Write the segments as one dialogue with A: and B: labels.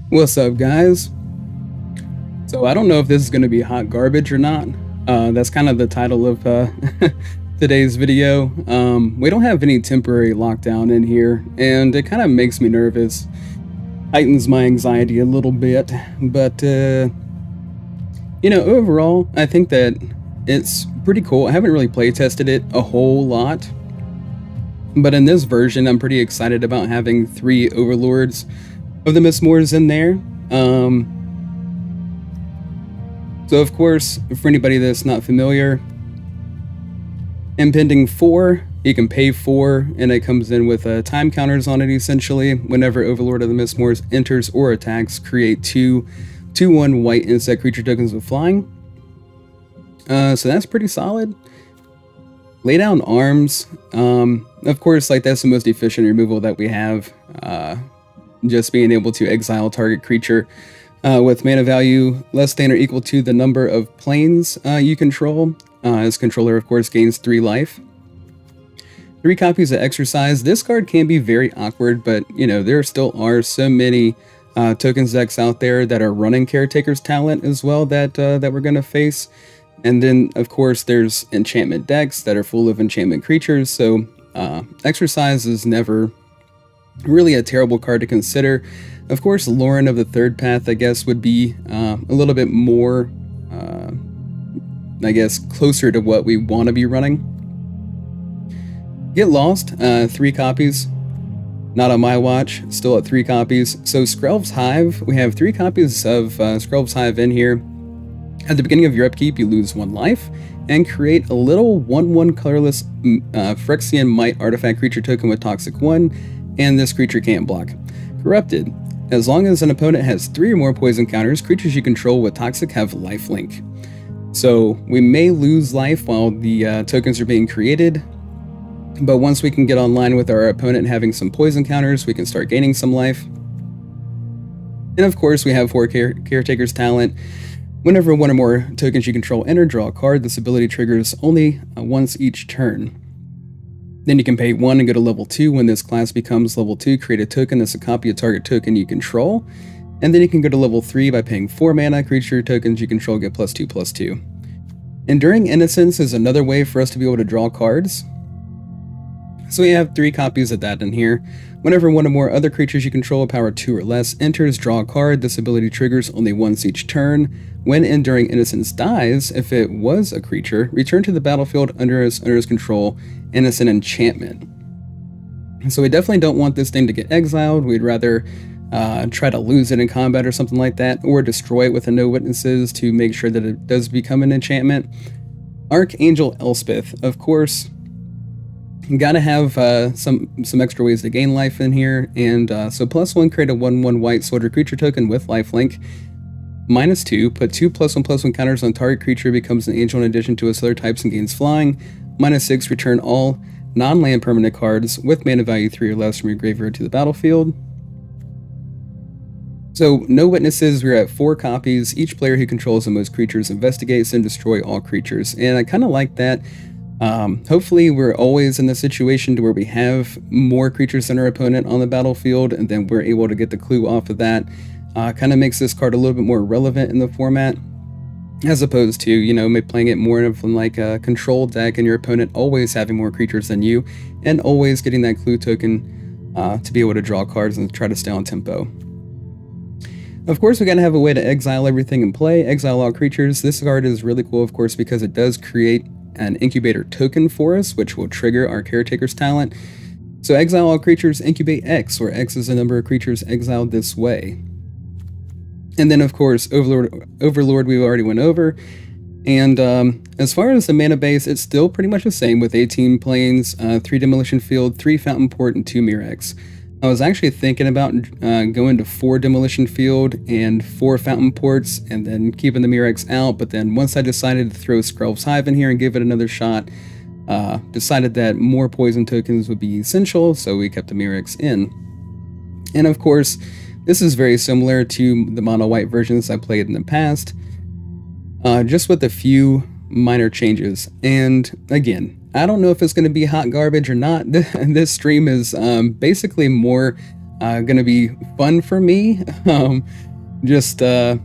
A: What's up, guys? So I don't know if this is going to be hot garbage or not. That's kind of the title of today's video. We don't have any temporary lockdown in here, and it kind of makes me nervous. Heightens my anxiety a little bit, but overall, I think that it's pretty cool. I haven't really play tested it a whole lot, but in this version, I'm pretty excited about having 3 overlords of the Mistmoors in there. So of course, for anybody that's not familiar, impending 4, you can pay 4, and it comes in with time counters on it essentially. Whenever Overlord of the Mistmoors enters or attacks, create 2/1 white insect creature tokens with flying. So that's pretty solid. Lay down arms. Of course, like that's the most efficient removal that we have. Just being able to exile target creature with mana value less than or equal to the number of planes you control. As controller, of course, gains 3 life. 3 copies of Exercise. This card can be very awkward, but there still are so many tokens decks out there that are running Caretaker's Talent as well that we're going to face. And then, of course, there's enchantment decks that are full of enchantment creatures. So Exercise is never really a terrible card to consider. Of course, Lauren of the Third Path, I guess, would be a little bit more, I guess, closer to what we want to be running. Get Lost, 3 copies. Not on my watch, still at 3 copies. So Skrelv's Hive, we have 3 copies of Skrelv's Hive in here. At the beginning of your upkeep, you lose 1 life, and create a little 1/1 colorless Phyrexian Might artifact creature token with Toxic 1, and this creature can't block. Corrupted. As long as an opponent has 3 or more poison counters, creatures you control with Toxic have lifelink. So we may lose life while the tokens are being created, but once we can get online with our opponent having some poison counters, we can start gaining some life. And of course, we have 4 Caretaker's Talent. Whenever 1 or more tokens you control enter, draw a card. This ability triggers only once each turn. Then you can pay 1 and go to level 2. When this class becomes level 2, create a token that's a copy of target token you control. And then you can go to level 3 by paying 4 mana. Creature tokens you control get +2/+2. Enduring Innocence is another way for us to be able to draw cards. So we have 3 copies of that in here. Whenever 1 or more other creatures you control with power 2 or less enters, draw a card. This ability triggers only once each turn. When Enduring Innocence dies, if it was a creature, return to the battlefield under its control, and it's an enchantment. So we definitely don't want this thing to get exiled. We'd rather try to lose it in combat or something like that, or destroy it with a No Witnesses to make sure that it does become an enchantment. Archangel Elspeth, of course. You gotta have some extra ways to gain life in here, and so +1, create a 1/1 white soldier creature token with lifelink. -2, put 2 +1/+1 counters on target creature, becomes an angel in addition to its other types and gains flying. -6, return all non-land permanent cards with mana value 3 or less from your graveyard to the battlefield. So No Witnesses, we're at 4 copies. Each player who controls the most creatures investigates and destroy all creatures, and I kind of like that. Hopefully we're always in the situation to where we have more creatures than our opponent on the battlefield, and then we're able to get the clue off of that. Kind of makes this card a little bit more relevant in the format, as opposed to, playing it more of like a control deck and your opponent always having more creatures than you, and always getting that clue token to be able to draw cards and try to stay on tempo. Of course, we gotta have a way to exile everything in play, exile all creatures. This card is really cool, of course, because it does create an incubator token for us, which will trigger our Caretaker's Talent. So exile all creatures, incubate X, where X is the number of creatures exiled this way. And then, of course, Overlord we already went over. And as far as the mana base, it's still pretty much the same with 18 planes, 3 Demolition Field, 3 Fountain Port, and 2 Mirrex. I was actually thinking about going to 4 Demolition Field and 4 Fountain Ports, and then keeping the Mirrex out, but then once I decided to throw Skrelv's Hive in here and give it another shot, decided that more poison tokens would be essential, so we kept the Mirrex in. And of course, this is very similar to the mono-white versions I played in the past, just with a few minor changes. And again, I don't know if it's going to be hot garbage or not. This stream is basically more gonna be fun for me. Just I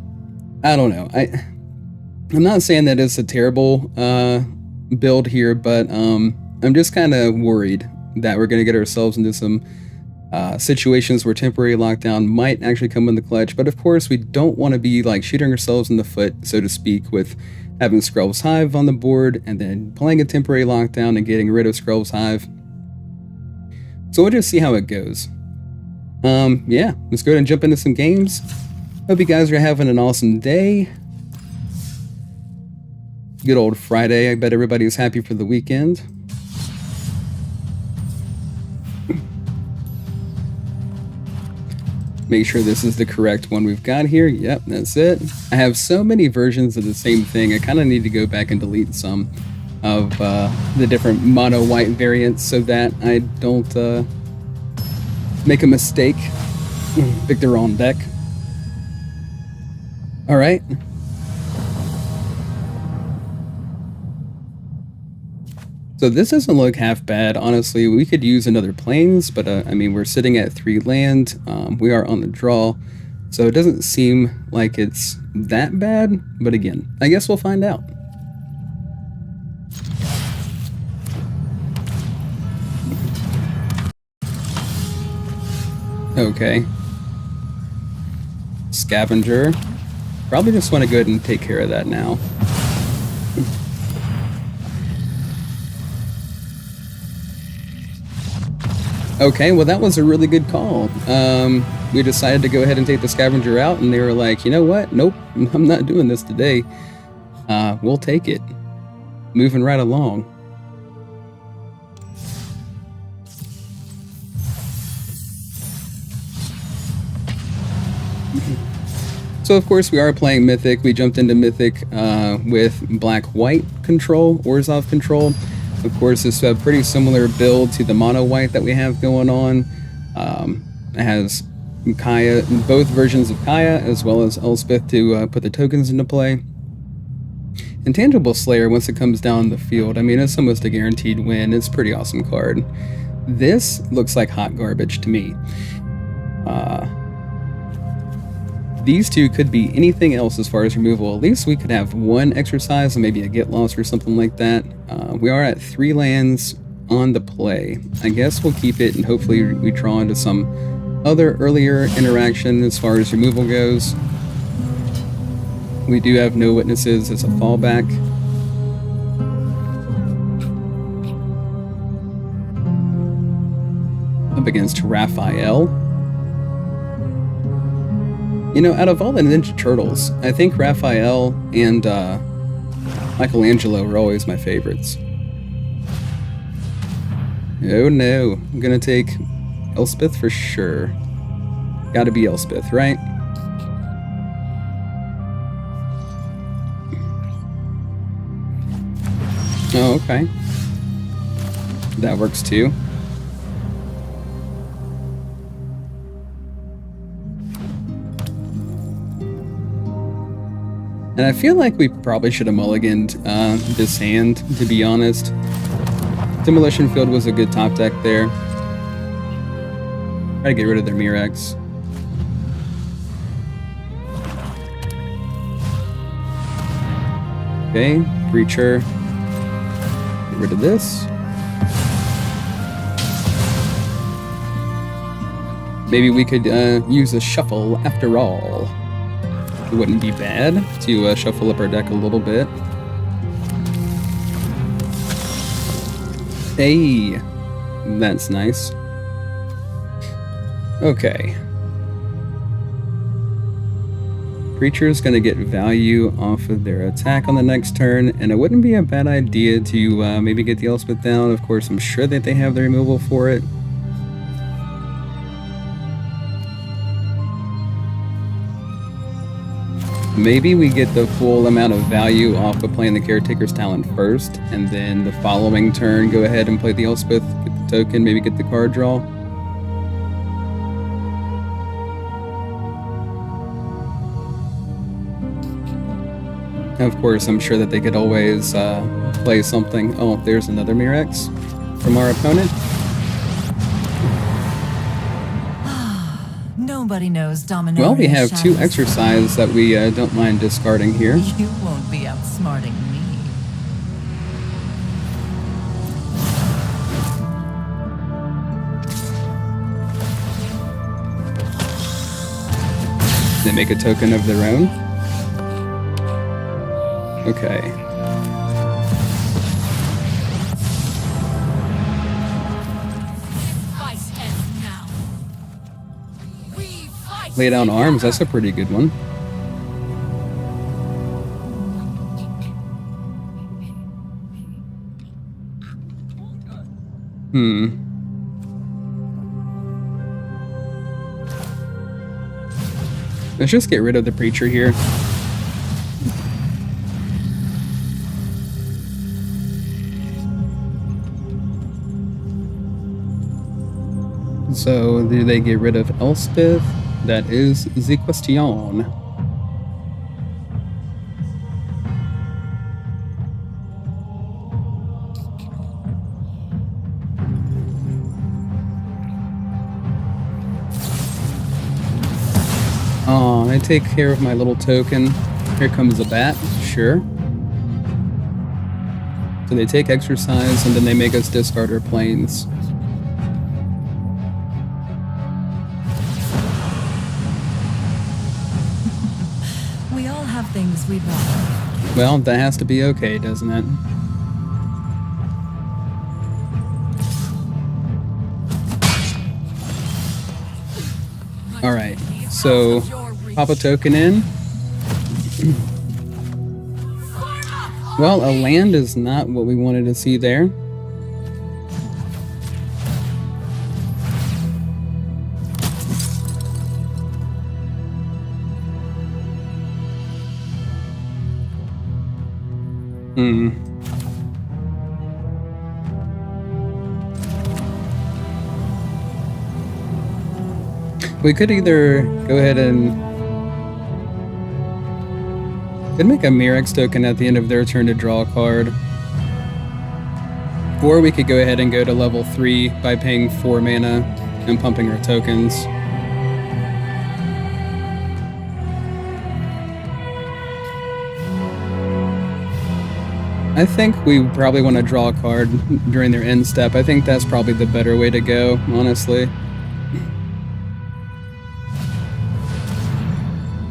A: don't know. I'm not saying that it's a terrible build here, but I'm just kind of worried that we're gonna get ourselves into some situations where temporary lockdown might actually come in the clutch. But of course, we don't want to be like shooting ourselves in the foot, so to speak, with having Skrelv's Hive on the board and then playing a temporary lockdown and getting rid of Skrelv's Hive. So we'll just see how it goes. Yeah, let's go ahead and jump into some games. Hope you guys are having an awesome day. Good old Friday. I bet everybody's happy for the weekend. Make sure this is the correct one we've got here. Yep, that's it. I have so many versions of the same thing. I kind of need to go back and delete some of the different mono-white variants so that I don't make a mistake. Pick the wrong deck. All right. So this doesn't look half bad, honestly. We could use another plains, but I mean, we're sitting at 3 land. We are on the draw, so it doesn't seem like it's that bad. But again, I guess we'll find out. Okay. Scavenger. Probably just want to go ahead and take care of that now. Okay, well that was a really good call. We decided to go ahead and take the scavenger out, and they were like, you know what? Nope, I'm not doing this today. We'll take it. Moving right along. So of course we are playing Mythic. We jumped into Mythic with black-white control, Orzhov control. Of course, it's a pretty similar build to the mono-white that we have going on. It has Kaya, both versions of Kaya, as well as Elspeth to put the tokens into play. Intangible Slayer, once it comes down the field, I mean, it's almost a guaranteed win. It's a pretty awesome card. This looks like hot garbage to me. These two could be anything else as far as removal. At least we could have one exercise and maybe a get lost or something like that. We are at 3 lands on the play. I guess we'll keep it and hopefully we draw into some other earlier interaction as far as removal goes. We do have no witnesses as a fallback. Up against Raphael. You know, out of all the Ninja Turtles, I think Raphael and Michelangelo were always my favorites. Oh no, I'm gonna take Elspeth for sure. Gotta be Elspeth, right? Oh, okay. That works too. And I feel like we probably should have mulliganed this hand, to be honest. Demolition Field was a good top deck there. Try to get rid of their Mirex. Okay, Breacher. Get rid of this. Maybe we could use a shuffle after all. It wouldn't be bad to shuffle up our deck a little bit. Hey, that's nice. Okay. Creature's gonna get value off of their attack on the next turn, and it wouldn't be a bad idea to maybe get the Elspeth down. Of course, I'm sure that they have the removal for it. Maybe we get the full amount of value off of playing the Caretaker's Talent first, and then the following turn go ahead and play the Elspeth, get the token, maybe get the card draw. Of course, I'm sure that they could always play something. Oh, there's another Mirex from our opponent.
B: Nobody knows Dominaria.
A: Well, we have two
B: shadows.
A: exercise that we don't mind discarding here.
B: You won't be outsmarting me.
A: They make a token of their own. Okay. Lay down arms, that's a pretty good one. Let's just get rid of the preacher here. So, do they get rid of Elspeth? That is the question. Oh, I take care of my little token. Here comes the bat, sure. So they take exercise and then they make us discard our planes.
B: We all have things we'd rather.
A: Well, that has to be okay, doesn't it? Alright, so pop a token in. Well, a land is not what we wanted to see there. We could either go ahead and could make a Mirrex token at the end of their turn to draw a card. Or we could go ahead and go to level 3 by paying 4 mana and pumping our tokens. I think we probably want to draw a card during their end step. I think that's probably the better way to go, honestly.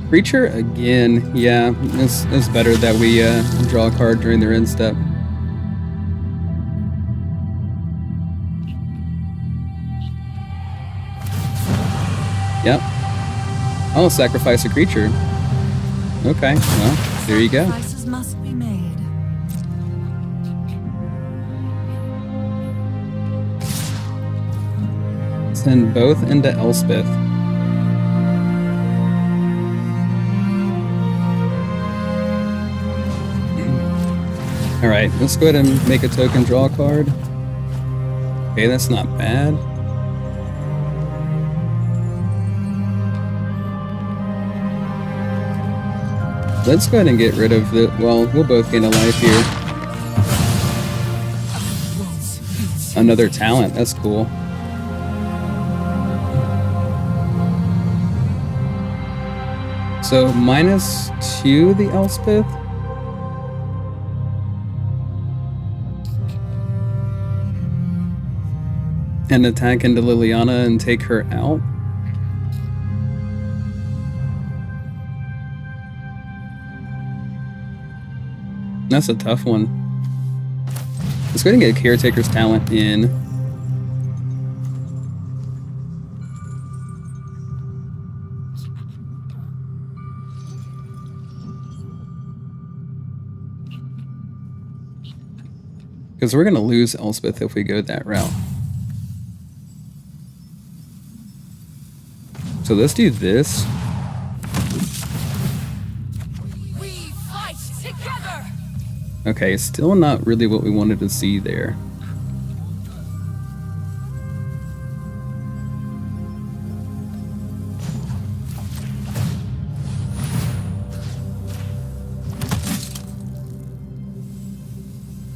A: Creature again, yeah, it's better that we draw a card during their end step. Yep. Oh, sacrifice a creature. Okay, well, there you go.
B: Sacrifices must be made.
A: Send both into Elspeth. Alright, let's go ahead and make a token, draw a card. Okay, that's not bad. Let's go ahead and get rid of the... Well, we'll both gain a life here. Another talent, that's cool. So, -2 the Elspeth? And attack into Liliana and take her out? That's a tough one. Let's go ahead and get Caretaker's talent in. Because we're going to lose Elspeth if we go that route. So let's do this.
B: We fight together.
A: Okay, still not really what we wanted to see there.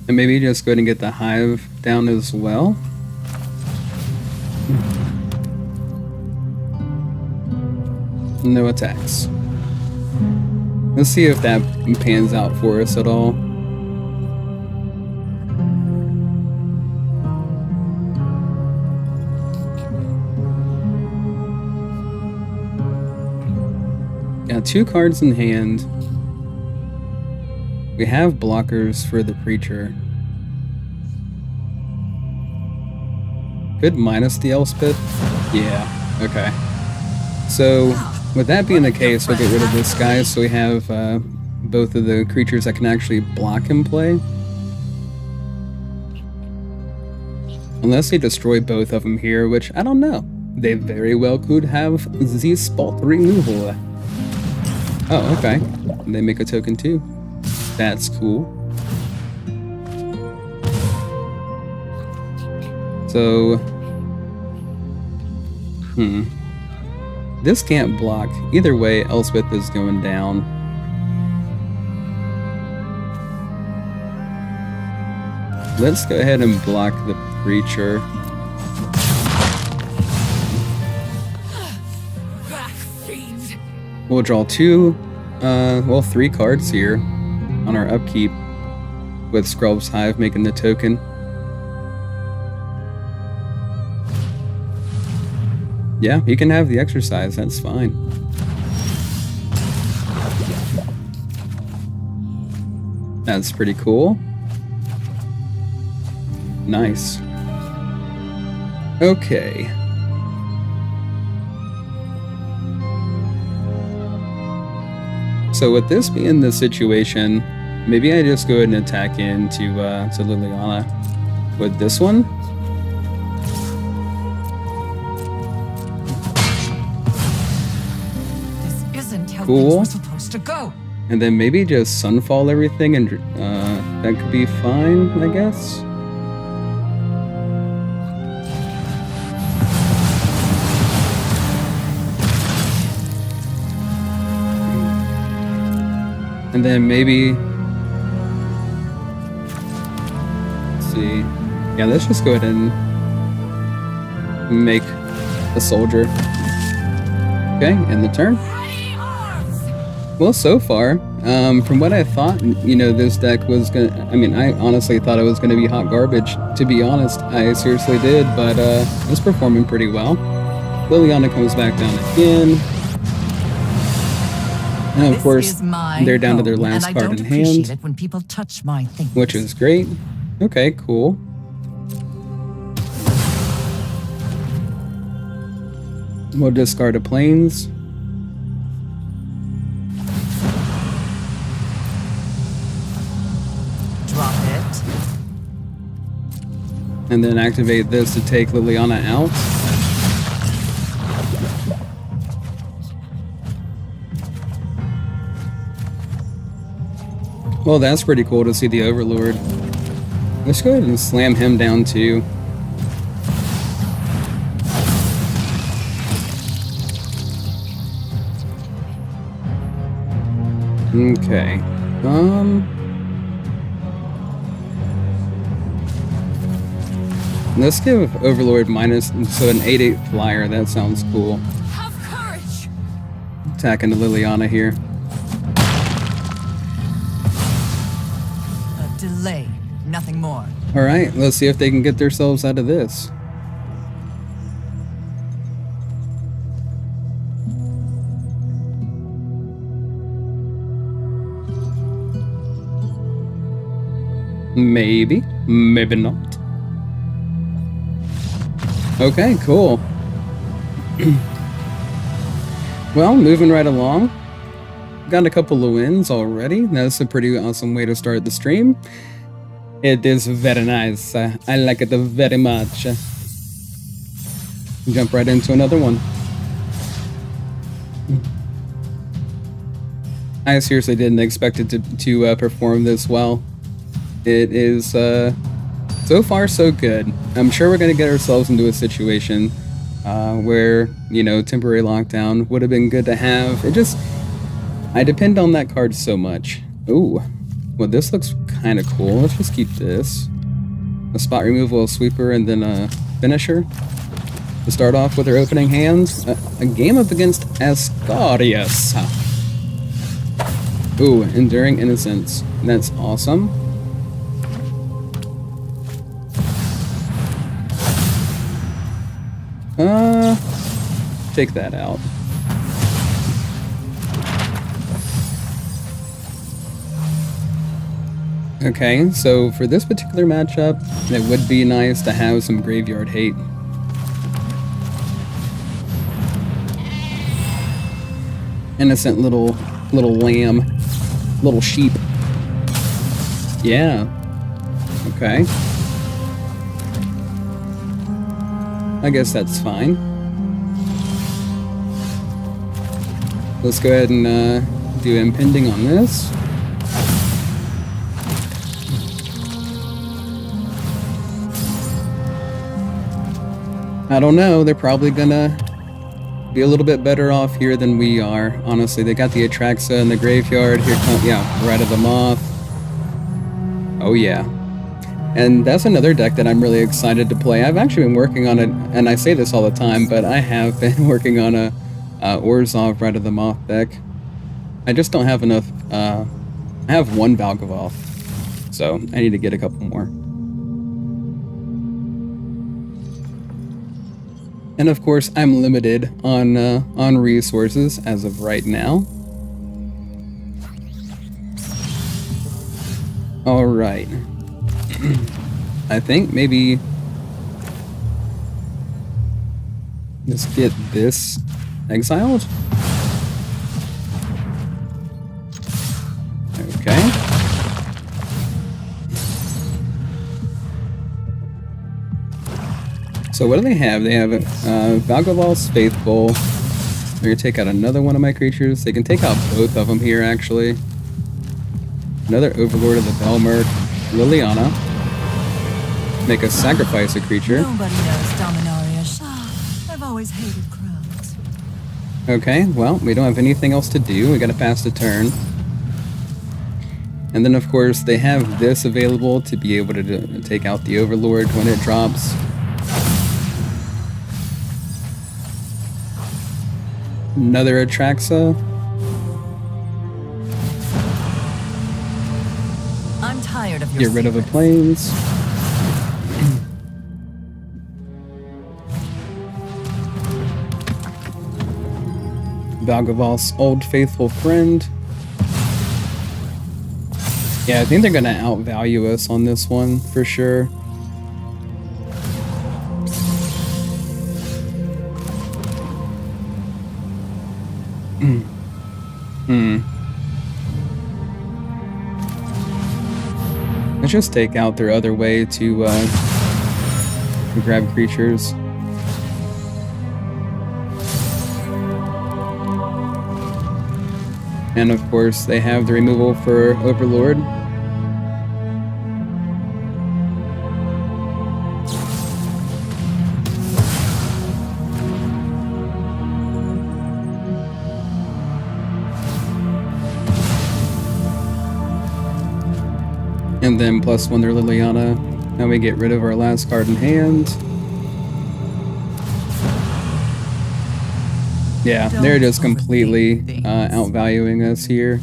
A: And maybe just go ahead and get the hive down as well. No attacks. Let's see if that pans out for us at all. Got 2 cards in hand. We have blockers for the Preacher. Could minus the Elspeth? Yeah, okay. So, with that being the case, we'll get rid of this guy so we have both of the creatures that can actually block in play. Unless they destroy both of them here, which I don't know. They very well could have the spot removal. Oh, okay. They make a token too. That's cool. So, this can't block. Either way, Elspeth is going down. Let's go ahead and block the Preacher. We'll draw 3 cards here on our upkeep with Skrelv's Hive making the token. Yeah, you can have the exercise, that's fine. That's pretty cool. Nice. Okay. So with this being the situation, maybe I just go ahead and attack into to Liliana with this one.
B: This isn't how
A: Cool.
B: things were supposed to go.
A: And then maybe just Sunfall everything, and that could be fine, I guess. And then maybe, let's see, yeah, let's just go ahead and make a soldier. Okay, end the turn. Well, so far, from what I thought, you know, this deck was gonna, I mean, I honestly thought it was gonna be hot garbage. To be honest, I seriously did, but it's performing pretty well. Liliana comes back down again. And of course, they're down to their last card in hand,
B: it when people touch my things.
A: which is great. Okay, cool. We'll discard a Plains.
B: Drop it.
A: And then activate this to take Liliana out. Well, that's pretty cool to see the Overlord. Let's go ahead and slam him down too. Okay. Let's give Overlord minus, so an 8/8 flyer. That sounds cool.
B: Have courage.
A: Attacking the Liliana here.
B: A delay, nothing more.
A: All right, let's see if they can get themselves out of this. Maybe, maybe not. Okay, cool. Well, moving right along. Got a couple of wins already. That's a pretty awesome way to start the stream. It is very nice. I like it very much. Jump right into another one. I seriously didn't expect it to perform this well. It is, so far so good. I'm sure we're going to get ourselves into a situation where, you know, temporary lockdown would have been good to have. I depend on that card so much. Ooh, well, this looks kind of cool. Let's just keep this. A spot removal, a sweeper, and then a finisher. To start off with our opening hands, a game up against Ascarius. Ooh, Enduring Innocence. That's awesome. Take that out. Okay, so for this particular matchup, it would be nice to have some graveyard hate. Innocent little lamb, little sheep. Yeah. Okay. I guess that's fine. Let's go ahead and do impending on this. I don't know, they're probably gonna be a little bit better off here than we are. Honestly, they got the Atraxa in the graveyard. Here comes, yeah, Rite of the Moth. Oh yeah. And that's another deck that I'm really excited to play. I've actually been working on it, and I say this all the time, but I have been working on a Orzhov Rite of the Moth deck. I just don't have enough, I have one Valgavoth, so I need to get a couple more. And of course, I'm limited on resources as of right now. All right. I think maybe let's get this exiled. Okay. So what do they have? They have Valgavoth's Faithful. They're going to take out another one of my creatures. They can take out both of them here, actually. Another Overlord of the Belmurk. Liliana. Make us sacrifice a creature.
B: Nobody knows Dominaria. I've always hated crowds.
A: Okay, well, we don't have anything else to do. We got to pass the turn. And then, of course, they have this available to be able to take out the Overlord when it drops. Another Atraxa.
B: I'm tired of your
A: Get rid of the planes. Valgavoth's Old Faithful Friend. Yeah, I think they're gonna outvalue us on this one for sure. Let's just take out their other way to grab creatures. And of course, they have the removal for Overlord. And then +1 their Liliana. Now we get rid of our last card in hand. Yeah, they're just completely outvaluing us here.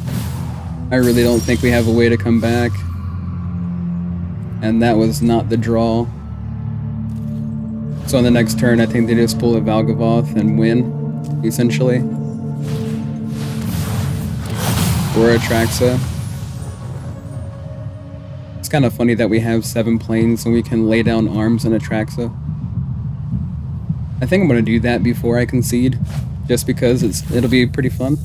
A: I really don't think we have a way to come back. And that was not the draw. So on the next turn, I think they just pull a Valgavoth and win, essentially. Or a Atraxa. It's kind of funny that we have 7 planes and we can lay down arms in Atraxa. I think I'm going to do that before I concede. Just because it'll be pretty fun.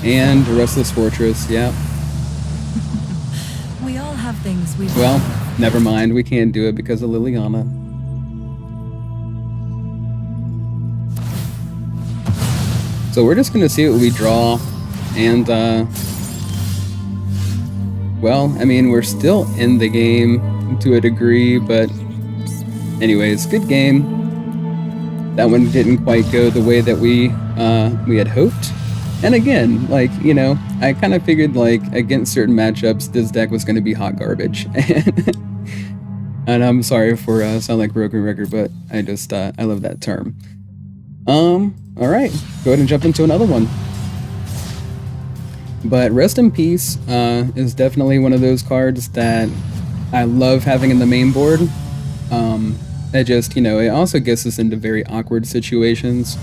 A: And Restless Fortress, yeah.
B: We all have things we
A: Well, never mind, we can't do it because of Liliana. So we're just gonna see what we draw, and well, I mean, we're still in the game to a degree, but anyways, good game. That one didn't quite go the way that we had hoped. And again, like, you know, I kind of figured, like, against certain matchups, this deck was going to be hot garbage. And I'm sorry for sound like broken record, but I just I love that term. All right, go ahead and jump into another one. But Rest in Peace is definitely one of those cards that I love having in the main board. It just, you know, it also gets us into very awkward situations.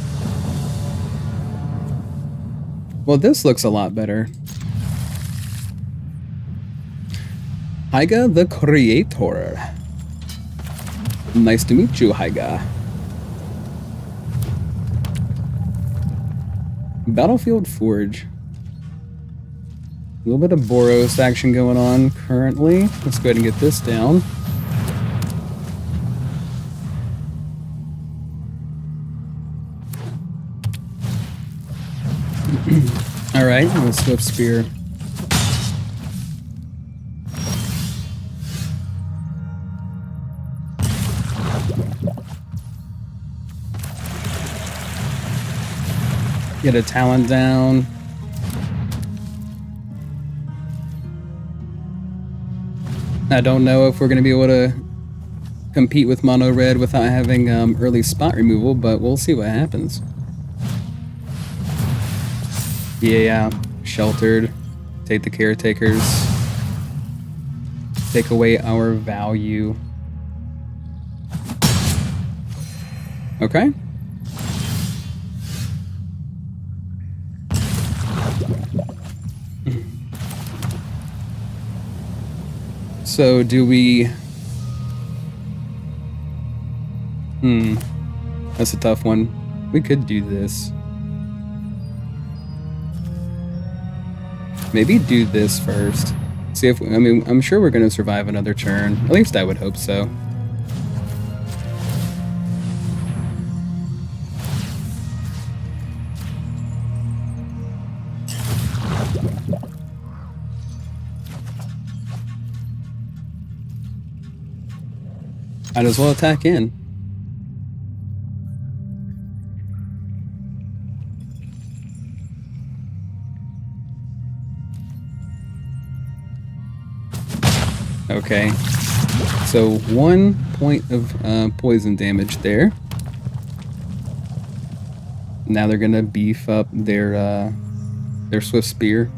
A: Well, this looks a lot better. Haiga the Creator. Nice to meet you, Haiga. Battlefield Forge. A little bit of Boros action going on currently. Let's go ahead and get this down. Alright, a Swift Spear. Get a Talon down. I don't know if we're going to be able to compete with Mono Red without having early spot removal, but we'll see what happens. Yeah, sheltered. Take the caretakers. Take away our value. Okay. So do we... That's a tough one. We could do this. Maybe do this first. See if... I mean, I'm sure we're going to survive another turn. At least I would hope so. Might as well attack in. Okay. So 1 point of poison damage there. Now they're gonna beef up their Swift Spear.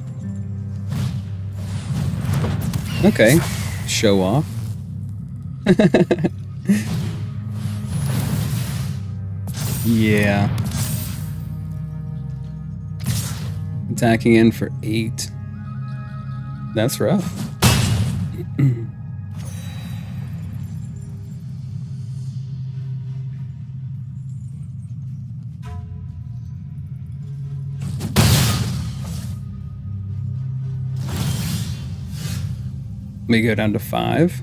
A: Okay. Show off. Yeah. Attacking in for 8. That's rough. Let me go down to 5.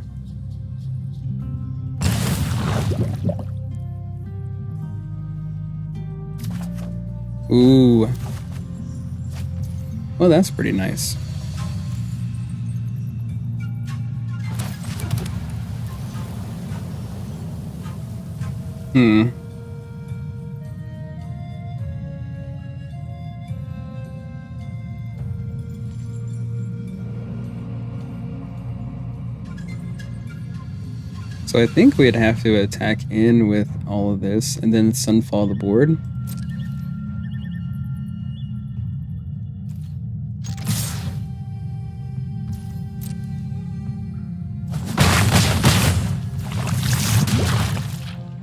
A: Ooh. Well, that's pretty nice. So I think we'd have to attack in with all of this and then Sunfall the board.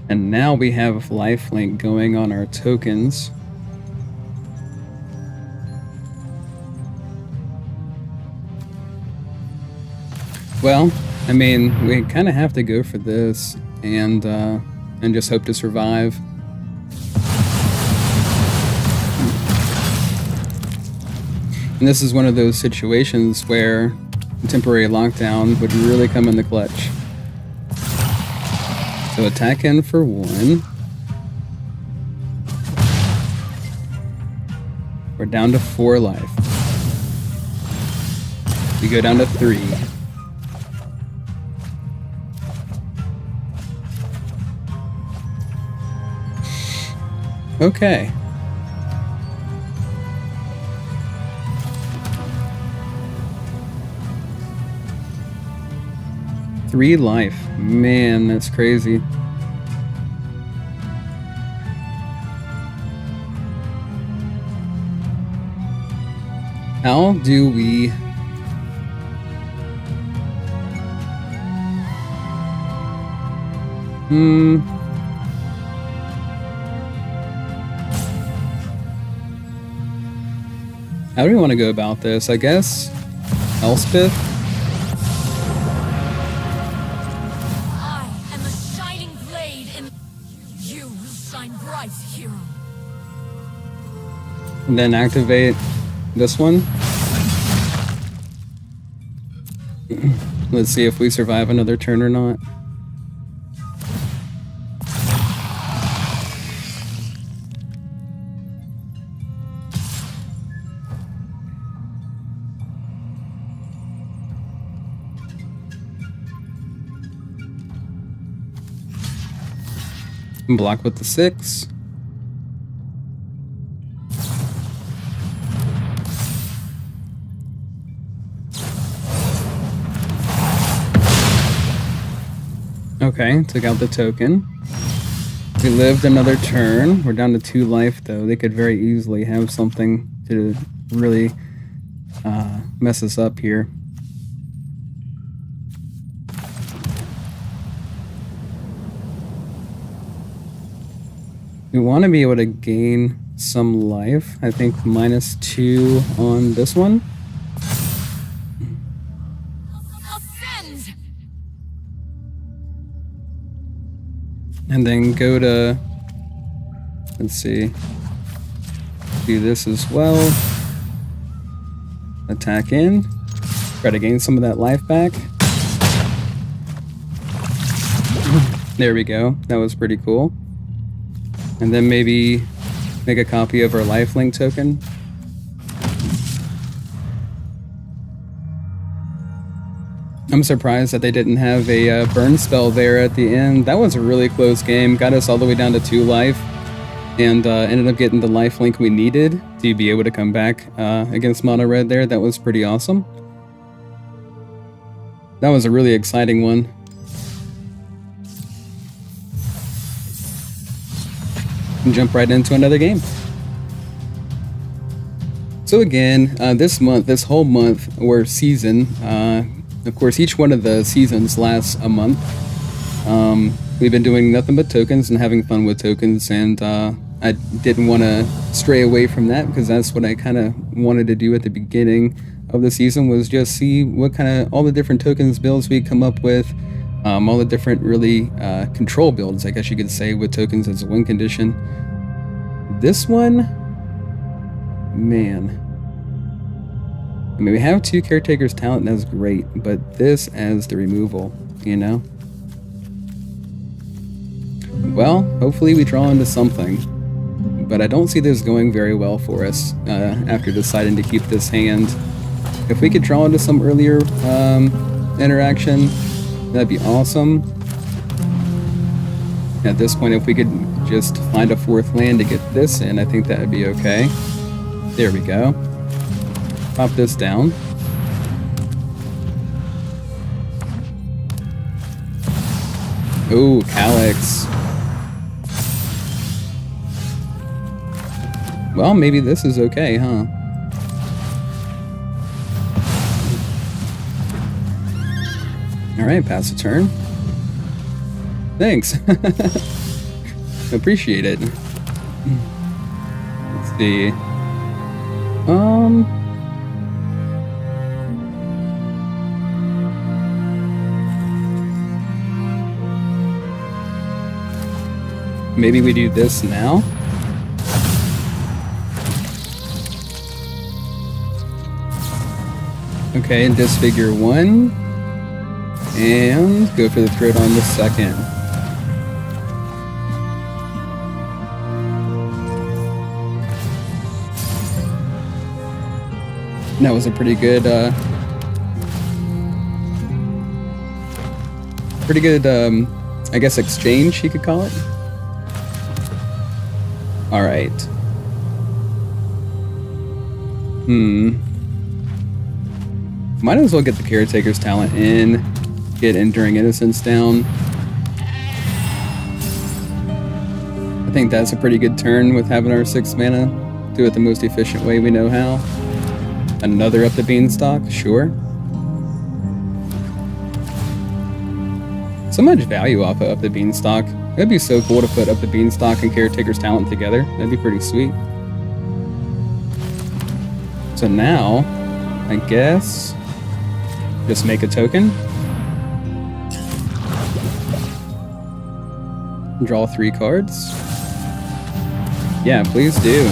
A: And now we have lifelink going on our tokens. Well, I mean, we kind of have to go for this and just hope to survive. And this is one of those situations where temporary lockdown would really come in the clutch. So attack in for 1. We're down to 4 life. We go down to 3. Okay. 3 life. Man, that's crazy. How do we... How do we want to go about this? I guess Elspeth?
B: I am a shining blade and you will shine bright, hero.
A: And then activate this one. Let's see if we survive another turn or not. Block with the 6. Okay, took out the token. We lived another turn. We're down to 2 life though. They could very easily have something to really mess us up here. We want to be able to gain some life. I think -2 on this one.
B: Ascend!
A: And then go to, let's see, do this as well. Attack in. Try to gain some of that life back. There we go. That was pretty cool. And then maybe make a copy of our lifelink token. I'm surprised that they didn't have a burn spell there at the end. That was a really close game. Got us all the way down to 2 life. And ended up getting the lifelink we needed to be able to come back against Mono Red there. That was pretty awesome. That was a really exciting one. And jump right into another game. So again, this whole month, or season, of course each one of the seasons lasts a month. We've been doing nothing but tokens and having fun with tokens, and I didn't want to stray away from that because that's what I kind of wanted to do at the beginning of the season, was just see what kind of all the different tokens builds we come up with. All the different really control builds, I guess you could say, with tokens as a win condition. This one, man. I mean, we have 2 Caretaker's Talent, and that's great, but this as the removal, you know? Well, hopefully we draw into something, but I don't see this going very well for us after deciding to keep this hand. If we could draw into some earlier interaction, that'd be awesome. At this point, if we could just find a 4th land to get this in, I think that would be okay. There we go. Pop this down. Ooh, Calyx. Well, maybe this is okay, huh? Alright, pass a turn. Thanks. Appreciate it. Let's see. Maybe we do this now. Okay, and disfigure 1. And go for the threat on the 2nd. That was a pretty good, I guess, exchange, you could call it. All right. Might as well get the Caretaker's Talent in. get Enduring Innocence down. I think that's a pretty good turn with having our 6 mana. Do it the most efficient way we know how. Another Up the Beanstalk, sure. So much value off of Up the Beanstalk. It'd be so cool to put Up the Beanstalk and Caretaker's Talent together. That'd be pretty sweet. So now, I guess, just make a token. Draw 3 cards. Yeah, please do.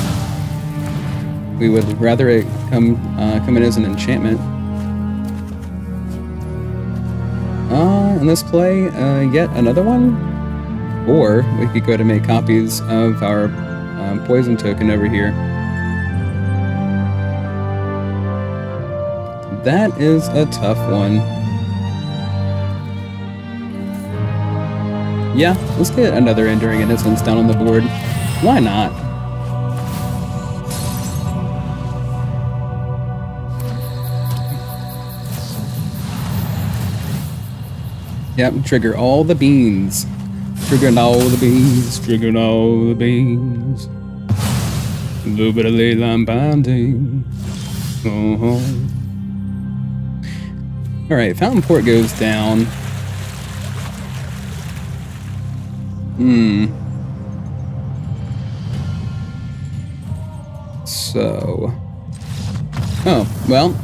A: We would rather it come in as an enchantment. In this play, yet another one? Or we could go to make copies of our poison token over here. That is a tough one. Yeah, let's get another Enduring Innocence down on the board. Why not? Yep, trigger all the beans. Triggering all the beans, triggering all the beans. A little bit of ley line binding. Alright, Fountain Port goes down. So... Oh, well.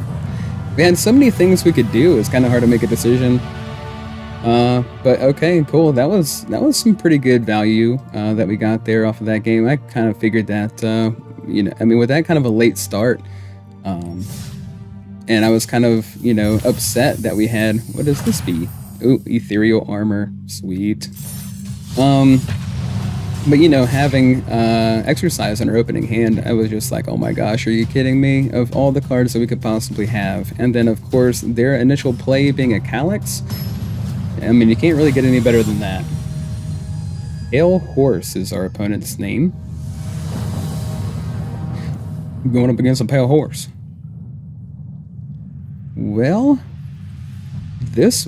A: We had so many things we could do, it's kind of hard to make a decision. But okay, cool. That was some pretty good value that we got there off of that game. I kind of figured that, you know, I mean, with that kind of a late start, and I was kind of, you know, upset that we had, what does this be? Ooh, Ethereal Armor, sweet. But you know, having Exercise in our opening hand, I was just like, oh my gosh, are you kidding me? Of all the cards that we could possibly have, and then of course their initial play being a Calyx. I mean, you can't really get any better than that. Pale Horse is our opponent's name. Going up against a Pale Horse. Well, this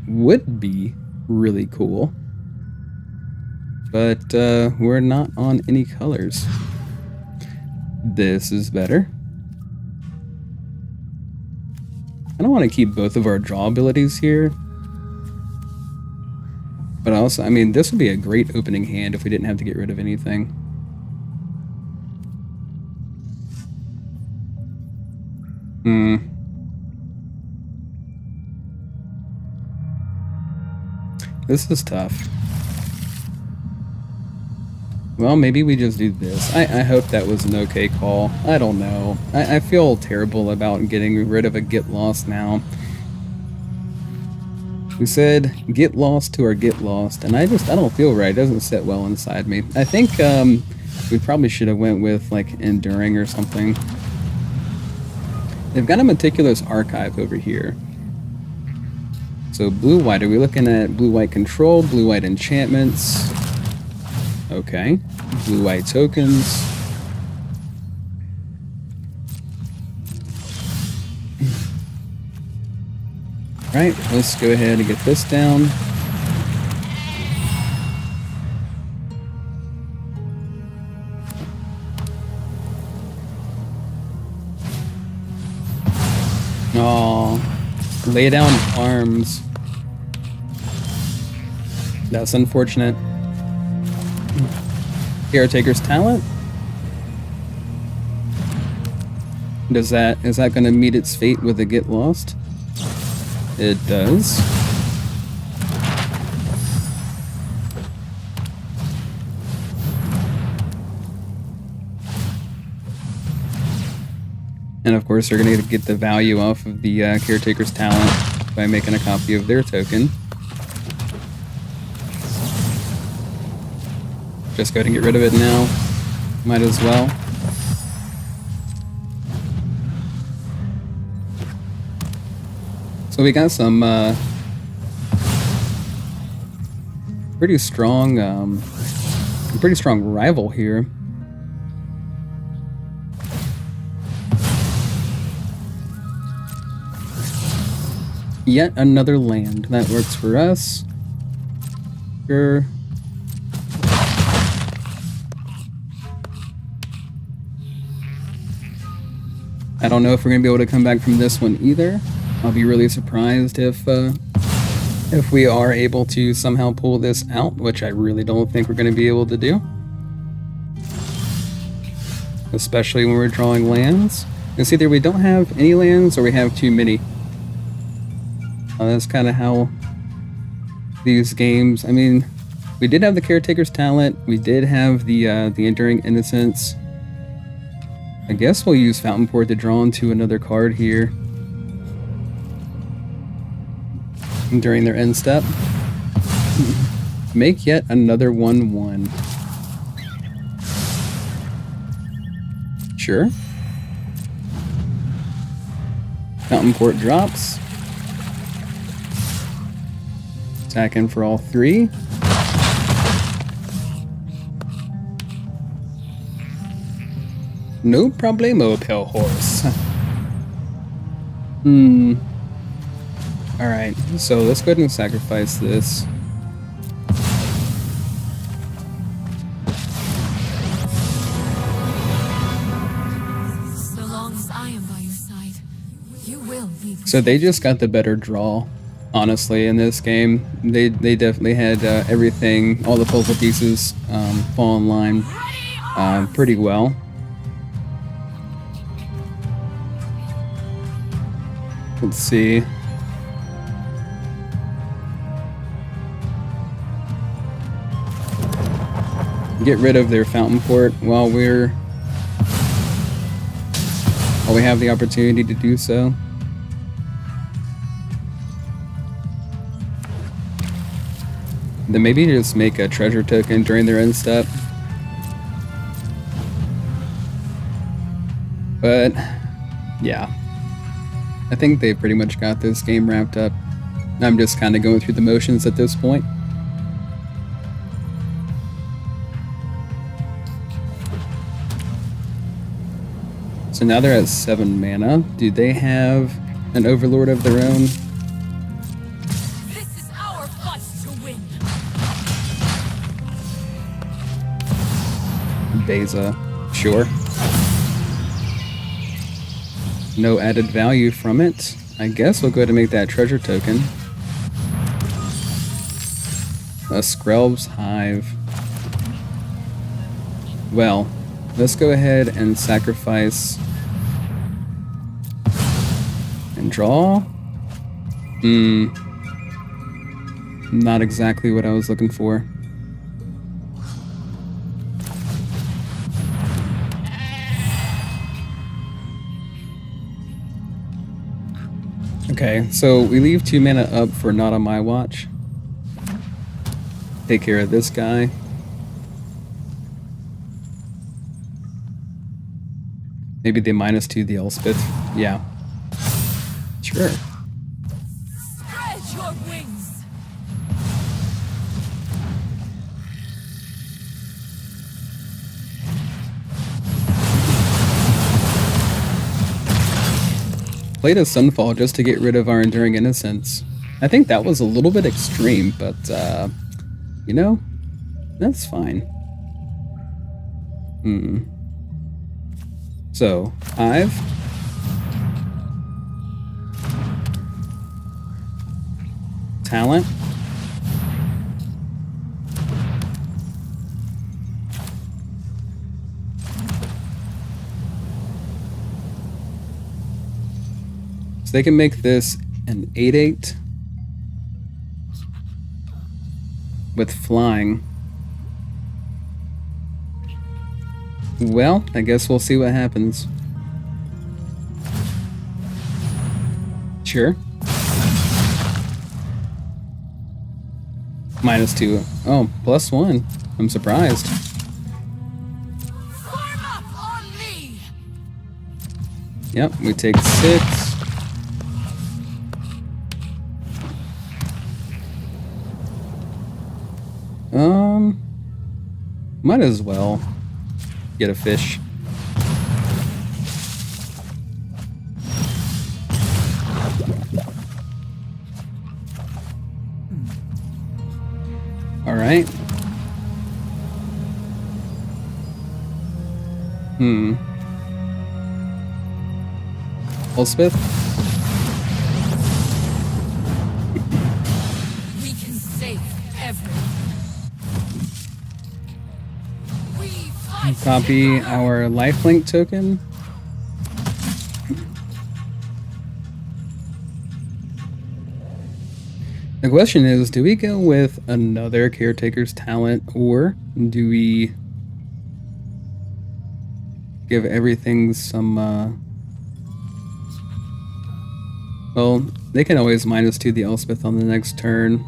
A: would be really cool. But we're not on any colors. This is better. I don't want to keep both of our draw abilities here. But also, I mean, this would be a great opening hand if we didn't have to get rid of anything. This is tough. Well, maybe we just do this. I hope that was an okay call. I don't know. I feel terrible about getting rid of a Get Lost now. We said get lost to our get lost, and I don't feel right. It doesn't sit well inside me. I think we probably should have went with like Enduring or something. They've got a Meticulous Archive over here. So blue-white, are we looking at blue-white control, blue-white enchantments? Okay. Blue-white tokens. Right, let's go ahead and get this down. Oh, lay down arms. That's unfortunate. Caretaker's Talent. Is that going to meet its fate with a Get Lost? It does. And of course, they're going to get the value off of the Caretaker's Talent by making a copy of their token. Just go ahead and get rid of it now. Might as well. So we got some pretty strong rival here. Yet another land. That works for us. Sure. I don't know if we're gonna be able to come back from this one either. I'll be really surprised if we are able to somehow pull this out, which I really don't think we're gonna be able to do. Especially when we're drawing lands. It's either we don't have any lands or we have too many. That's kind of how these games, I mean, we did have the Caretaker's Talent, we did have the Enduring Innocence. I guess we'll use Fountain Port to draw into another card here during their end step. Make yet another 1/1. Sure. Fountain Port drops. Attacking for all 3. No problemo, Pale Horse. Alright, so let's go ahead and sacrifice this.
B: So long as I am by your side, you will be.
A: So they just got the better draw, honestly, in this game. They definitely had everything, all the puzzle pieces fall in line pretty well. Let's see. Get rid of their Fountain Port while we have the opportunity to do so. Then maybe just make a treasure token during their end step. But yeah. I think they pretty much got this game wrapped up. I'm just kind of going through the motions at this point. So now they're at 7 mana. Do they have an Overlord of their own?
B: This is our fight to win.
A: Beza. Sure. No added value from it. I guess we'll go ahead and make that treasure token. A Skrelv's Hive. Well, let's go ahead and sacrifice and draw. Not exactly what I was looking for. Okay, so we leave 2 mana up for Not on My Watch. Take care of this guy. Maybe they -2 the Elspeth. Yeah. Sure.
B: Spread your wings.
A: Played a Sunfall just to get rid of our Enduring Innocence. I think that was a little bit extreme, but, you know, that's fine. So, Hive. Talent. So they can make this an 8/8 with flying. Well, I guess we'll see what happens. Sure. -2. Oh, +1. I'm surprised.
B: Form up on me.
A: Yep, we take 6. Might as well get a fish. Elspeth?
B: We can save everyone. We fight
A: Copy
B: together.
A: our lifelink token. The question is, do we go with another caretaker's talent, or do we give everything some, well, they can always -2 the Elspeth on the next turn.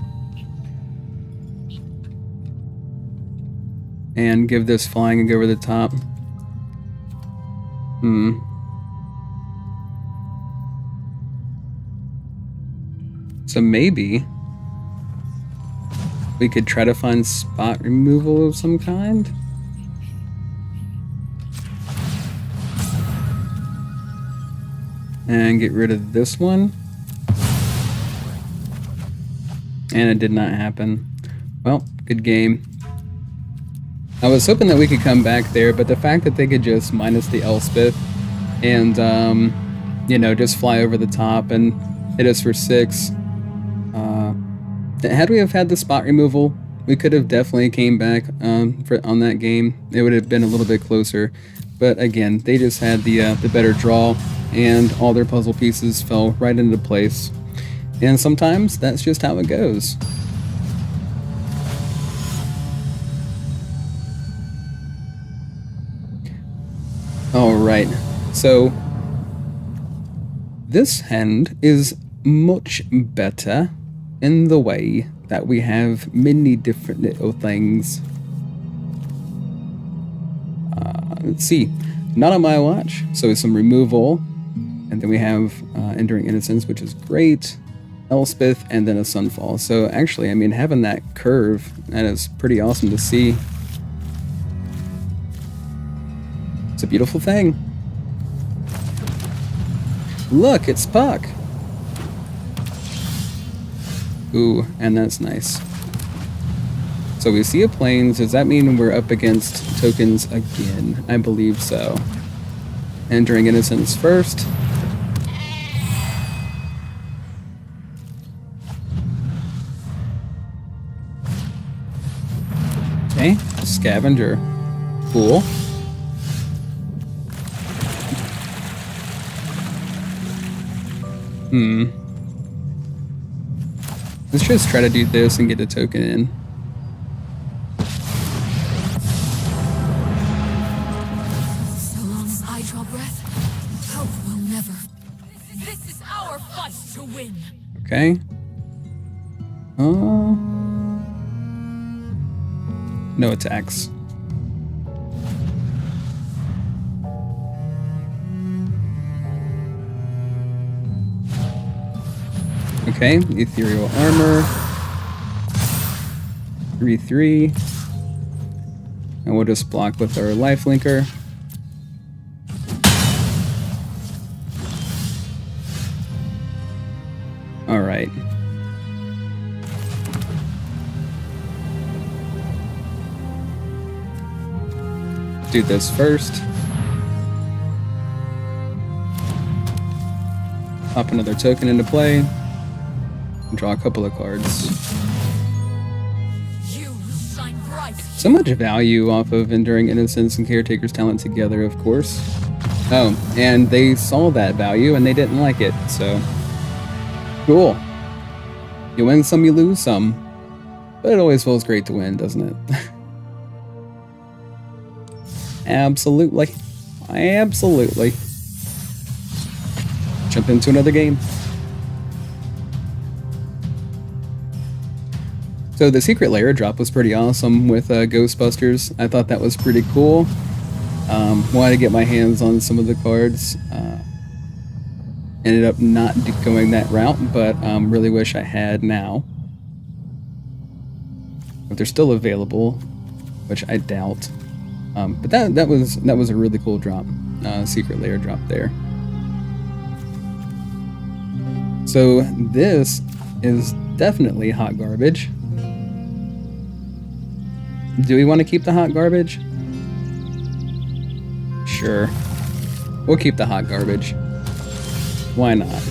A: And give this flying and go over the top. So maybe we could try to find spot removal of some kind. And get rid of this one. And it did not happen. Well, good game. I was hoping that we could come back there, but the fact that they could just minus the Elspeth and, you know, just fly over the top and hit us for 6. Had we have had the spot removal, we could have definitely came back on that game. It would have been a little bit closer. But again, they just had the better draw, and all their puzzle pieces fell right into place. And sometimes that's just how it goes. Alright, so this hand is much better in the way that we have many different little things. Let's see, not on my watch, so some removal, and then we have Enduring Innocence, which is great, Elspeth, and then a Sunfall. So actually, I mean, having that curve, that is pretty awesome to see. It's a beautiful thing. Look, it's Puck. Ooh, and that's nice. So we see a plains. Does that mean we're up against tokens again? I believe so. Enduring Innocence first. Okay, Scavenger. Cool. Let's just try to do this and get a token in.
B: So long as I draw breath, hope will never. This is our fight to win.
A: Okay. No attacks. Okay, Ethereal Armor. 3/3. And we'll just block with our lifelinker. Alright. Do this first. Pop another token into play. And draw a couple of cards.
B: You will shine bright.
A: So much value off of Enduring Innocence and Caretaker's Talent together, of course. Oh, and they saw that value and they didn't like it, so... Cool. You win some, you lose some. But it always feels great to win, doesn't it? Absolutely. Absolutely. Jump into another game. So the secret layer drop was pretty awesome with Ghostbusters. I thought that was pretty cool. Wanted to get my hands on some of the cards. Ended up not going that route, but really wish I had now. If they're still available, which I doubt. But that was a really cool drop, secret layer drop there. So this is definitely hot garbage. Do we want to keep the hot garbage? Sure. We'll keep the hot garbage. Why not?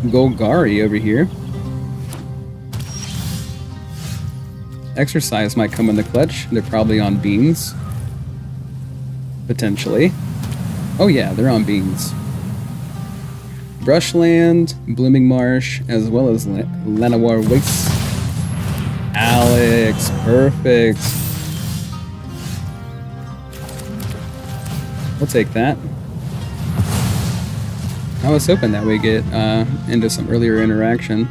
A: Golgari over here. Exercise might come in the clutch. They're probably on beans. Potentially. Oh yeah, they're on beans. Brushland, Blooming Marsh, as well as Llanowar Wastes. Alex, perfect. We'll take that. I was hoping that we get into some earlier interaction.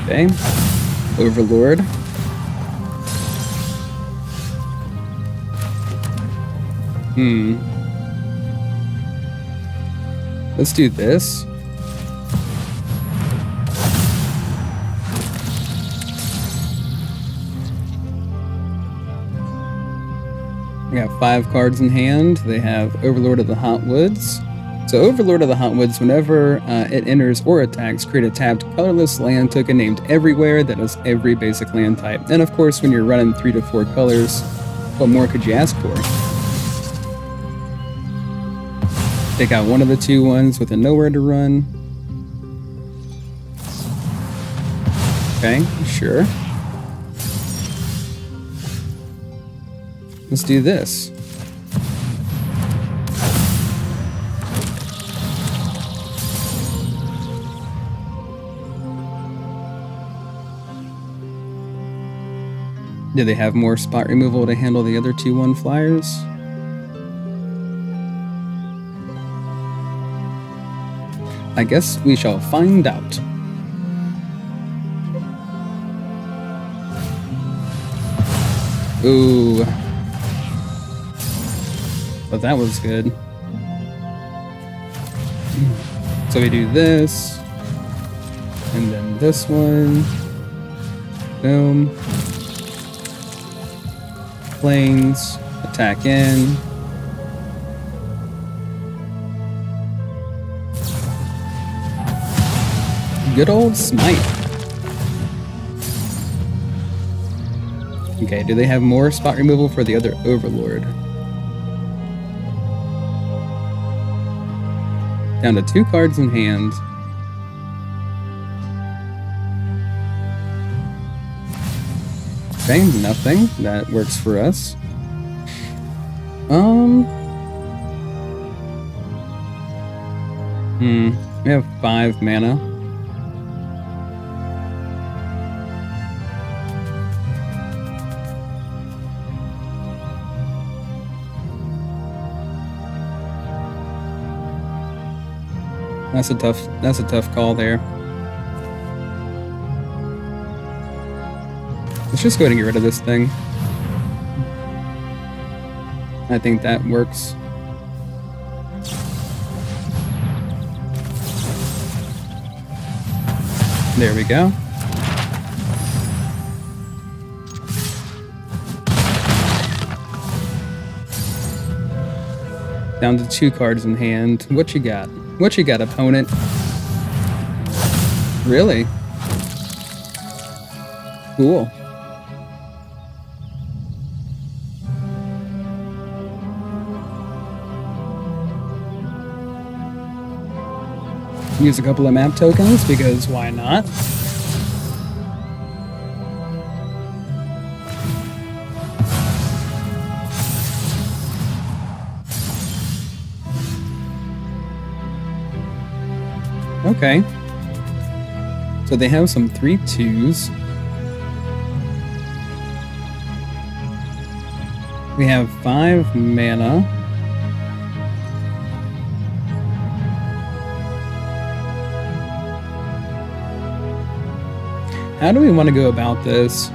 A: Okay. Overlord. Let's do this. We got 5 cards in hand. They have Overlord of the Hot Woods. So Overlord of the Hot Woods, whenever it enters or attacks, create a tapped colorless land token named Everywhere that has every basic land type. And of course, when you're running 3 to 4 colors, what more could you ask for? Take out one of the 2 ones with a nowhere to run. Okay, sure. Let's do this. Do they have more spot removal to handle the other 2/1 flyers? I guess we shall find out. Ooh. But that was good. So we do this. And then this one. Boom. Planes. Attack in. Good old Smite. Okay, do they have more spot removal for the other Overlord? Down to 2 cards in hand. Okay, nothing. That works for us. We have 5 mana. That's a tough call there. Let's just go ahead and get rid of this thing. I think that works. There we go. Down to 2 cards in hand. What you got? What you got, opponent? Really? Cool. Use a couple of map tokens, because why not? Okay. So they have some 3/2s. We have 5 mana. How do we want to go about this?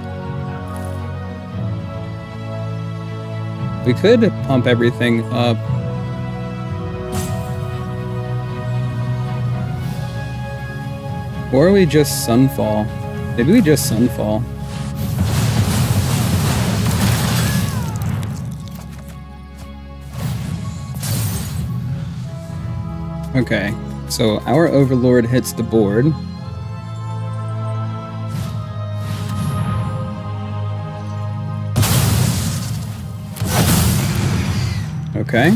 A: We could pump everything up. Or we just Sunfall. Maybe we just Sunfall. Okay, so our Overlord hits the board. Okay.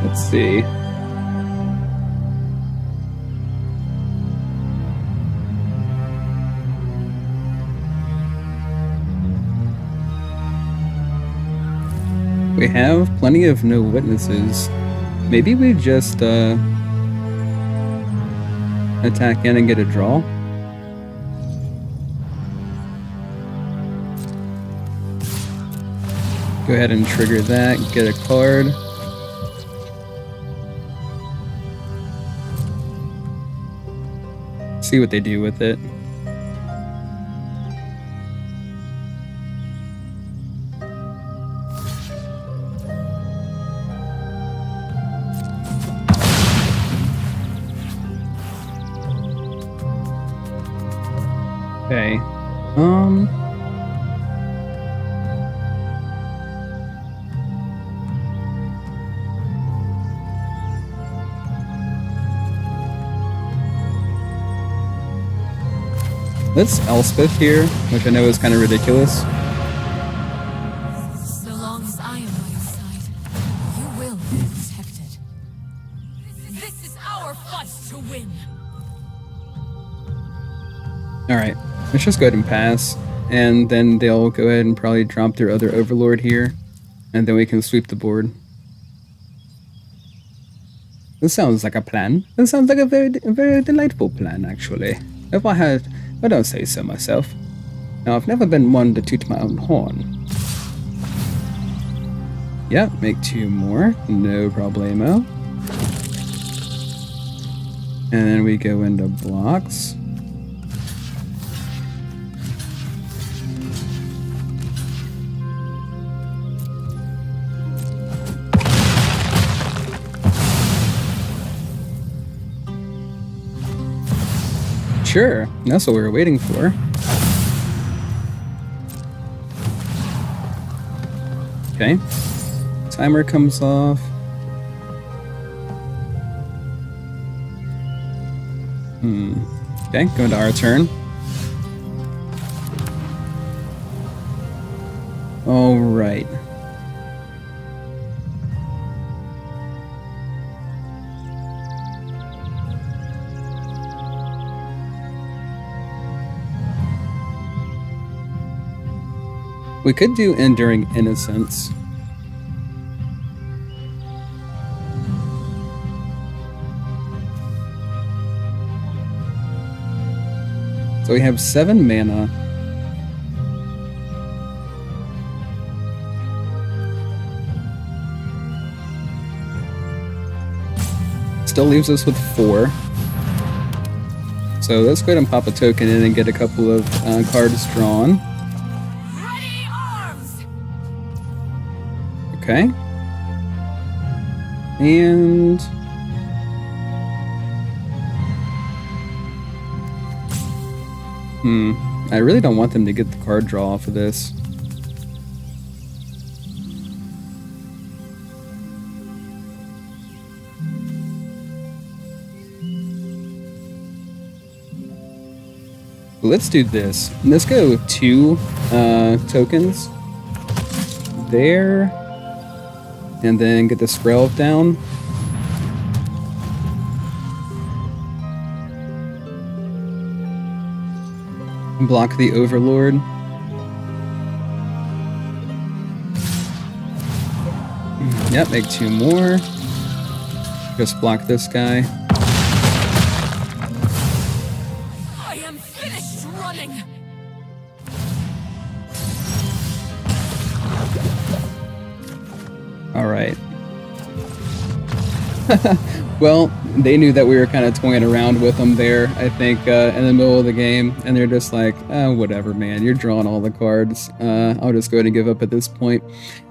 A: Let's see. We have plenty of no witnesses. Maybe we just attack in and get a draw. Go ahead and trigger that, get a card. See what they do with it. Okay. Let's Elspeth here, which I know is kind of ridiculous.
B: So long as I am by your side, you will be protected. This is our fight to win.
A: Alright, let's just go ahead and pass, and then they'll go ahead and probably drop their other overlord here, and then we can sweep the board. This sounds like a plan. This sounds like a very delightful plan, actually. If I don't say so myself. Now, I've never been one to toot my own horn. Yeah, make 2 more, no problemo. And then we go into blocks. Sure, that's what we were waiting for. Okay, timer comes off. Okay, go into our turn. All right. We could do Enduring Innocence. So we have 7 mana. Still leaves us with 4. So let's go ahead and pop a token in and get a couple of cards drawn. Okay. And I really don't want them to get the card draw off of this. Let's do this. Let's go with 2 tokens there. And then get the Skrelv down. Block the Overlord. Yep, make 2 more. Just block this guy.
B: I am finished running.
A: All right. Well, they knew that we were kind of toying around with them there, I think, in the middle of the game, and they're just like, whatever, man, you're drawing all the cards. I'll just go ahead and give up at this point.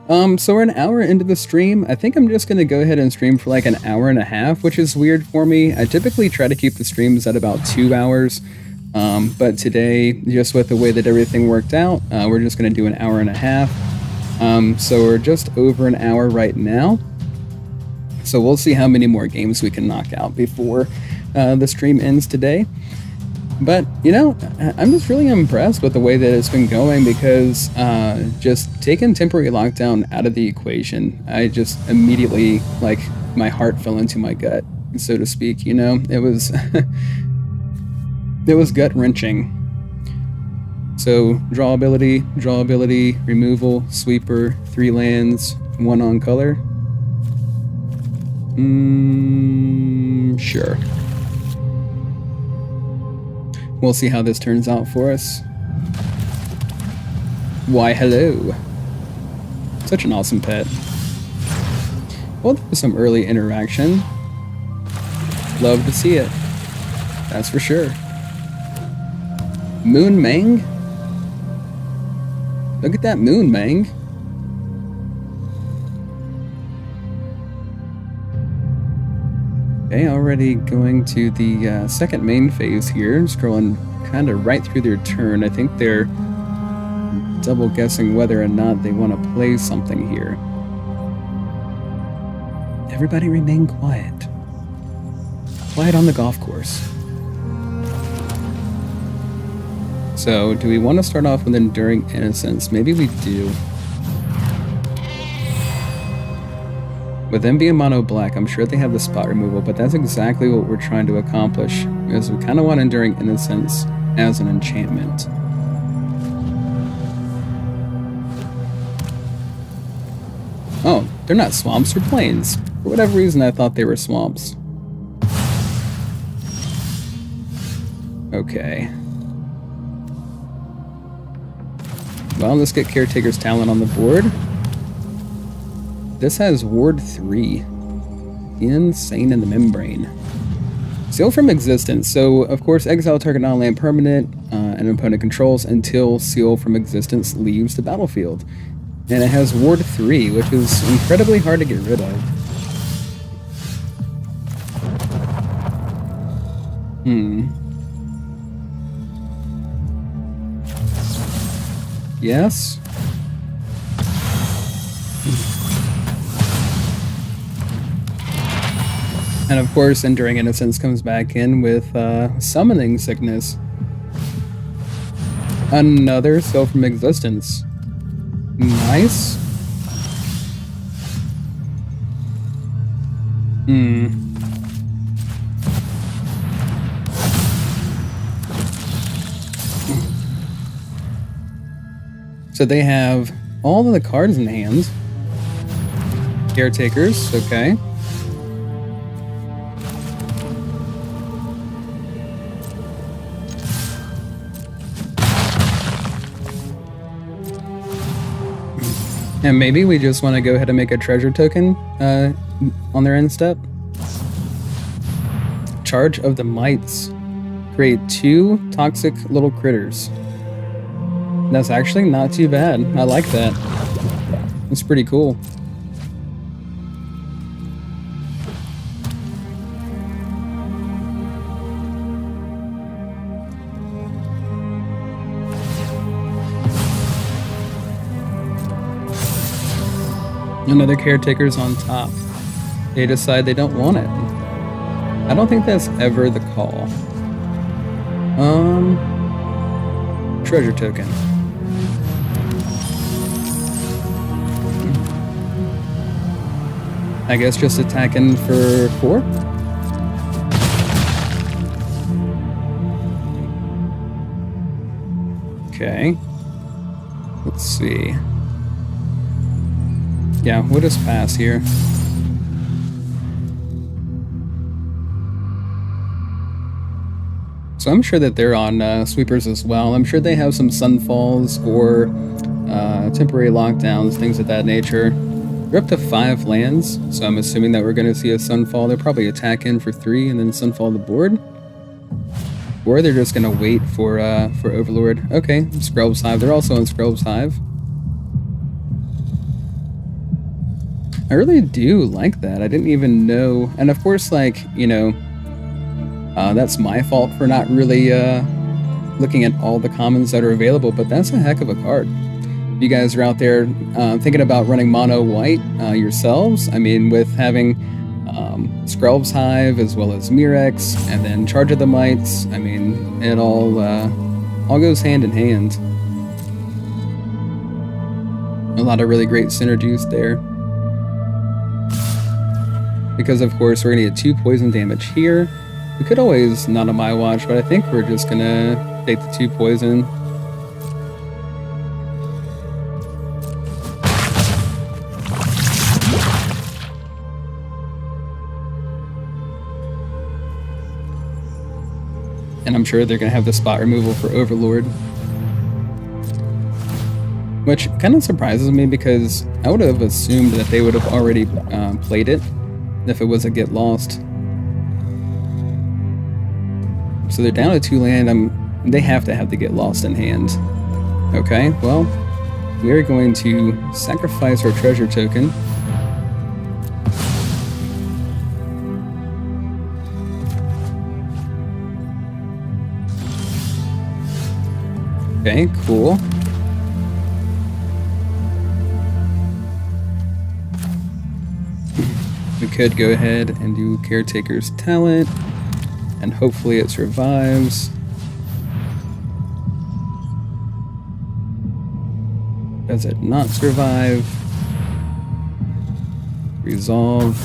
A: So we're an hour into the stream. I think I'm just going to go ahead and stream for like an hour and a half, which is weird for me. I typically try to keep the streams at about 2 hours, but today, just with the way that everything worked out, we're just going to do an hour and a half. So we're just over an hour right now. So we'll see how many more games we can knock out before the stream ends today. But, you know, I'm just really impressed with the way that it's been going because just taking temporary lockdown out of the equation, I just immediately, like, my heart fell into my gut, so to speak, you know? It was, it was gut-wrenching. So, draw ability, removal, sweeper, 3 lands, 1 on color. Sure. We'll see how this turns out for us. Why, hello. Such an awesome pet. Well, there was some early interaction. Love to see it. That's for sure. Moon Mang? Look at that Moon Mang. Okay, already going to the second main phase here, scrolling kind of right through their turn. I think they're double guessing whether or not they want to play something here. Everybody remain quiet. Quiet on the golf course. So, do we want to start off with Enduring Innocence? Maybe we do. With them being mono black, I'm sure they have the spot removal, but that's exactly what we're trying to accomplish, because we kind of want Enduring Innocence as an enchantment. Oh, they're not swamps, they're plains. For whatever reason, I thought they were swamps. Okay. Well, let's get Caretaker's Talent on the board. This has Ward 3. Insane in the Membrane. Seal from Existence. So, of course, exile target non-land permanent an opponent controls until Seal from Existence leaves the battlefield. And it has Ward 3, which is incredibly hard to get rid of. Yes? And of course, Enduring Innocence comes back in with Summoning Sickness. Another Seal from Existence. Nice. So they have all of the cards in hand. Caretakers, okay. And maybe we just want to go ahead and make a treasure token on their end step. Charge of the Mites. Create 2 toxic little critters. That's actually not too bad. I like that. It's pretty cool. Another Caretaker's on top. They decide they don't want it. I don't think that's ever the call. Treasure token. I guess just attacking for 4? Okay. Let's see. Yeah, we'll just pass here. So I'm sure that they're on sweepers as well. I'm sure they have some sunfalls or temporary lockdowns, things of that nature. They're up to 5 lands, so I'm assuming that we're going to see a sunfall. They'll probably attack in for 3 and then sunfall the board. Or they're just going to wait for Overlord. Okay, Skrelv's Hive. They're also in Skrelv's Hive. I really do like that. I didn't even know. And of course, like, you know, that's my fault for not really looking at all the commons that are available, but that's a heck of a card. If you guys are out there thinking about running mono white yourselves, I mean, with having Skrelv's Hive as well as Mirex, and then Charge of the Mites. I mean, it all goes hand in hand. A lot of really great synergies there. Because of course we're gonna get 2 poison damage here. We could always not on my watch, but I think we're just gonna take the 2 poison. And I'm sure they're gonna have the spot removal for Overlord. Which kind of surprises me because I would have assumed that they would have already played it if it was a get lost. So they're down to 2 land. They have to have the get lost in hand. Okay, well, we are going to sacrifice our treasure token. Okay, cool. We could go ahead and do Caretaker's Talent, and hopefully it survives. Does it not survive? Resolve.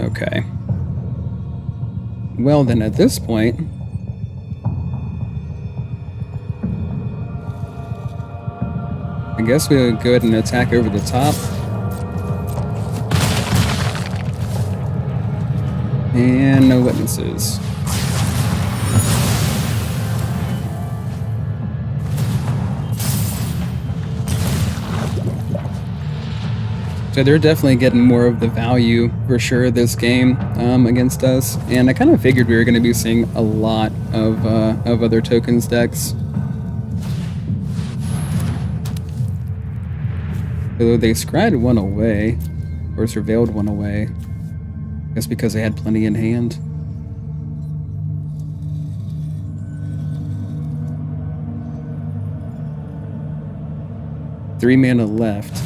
A: Okay. Well then, at this point, I guess we'll go ahead and attack over the top. And no witnesses. So they're definitely getting more of the value for sure this game against us. And I kind of figured we were going to be seeing a lot of other tokens decks. Although they scried one away, or surveilled one away. I guess because they had plenty in hand. Three mana left.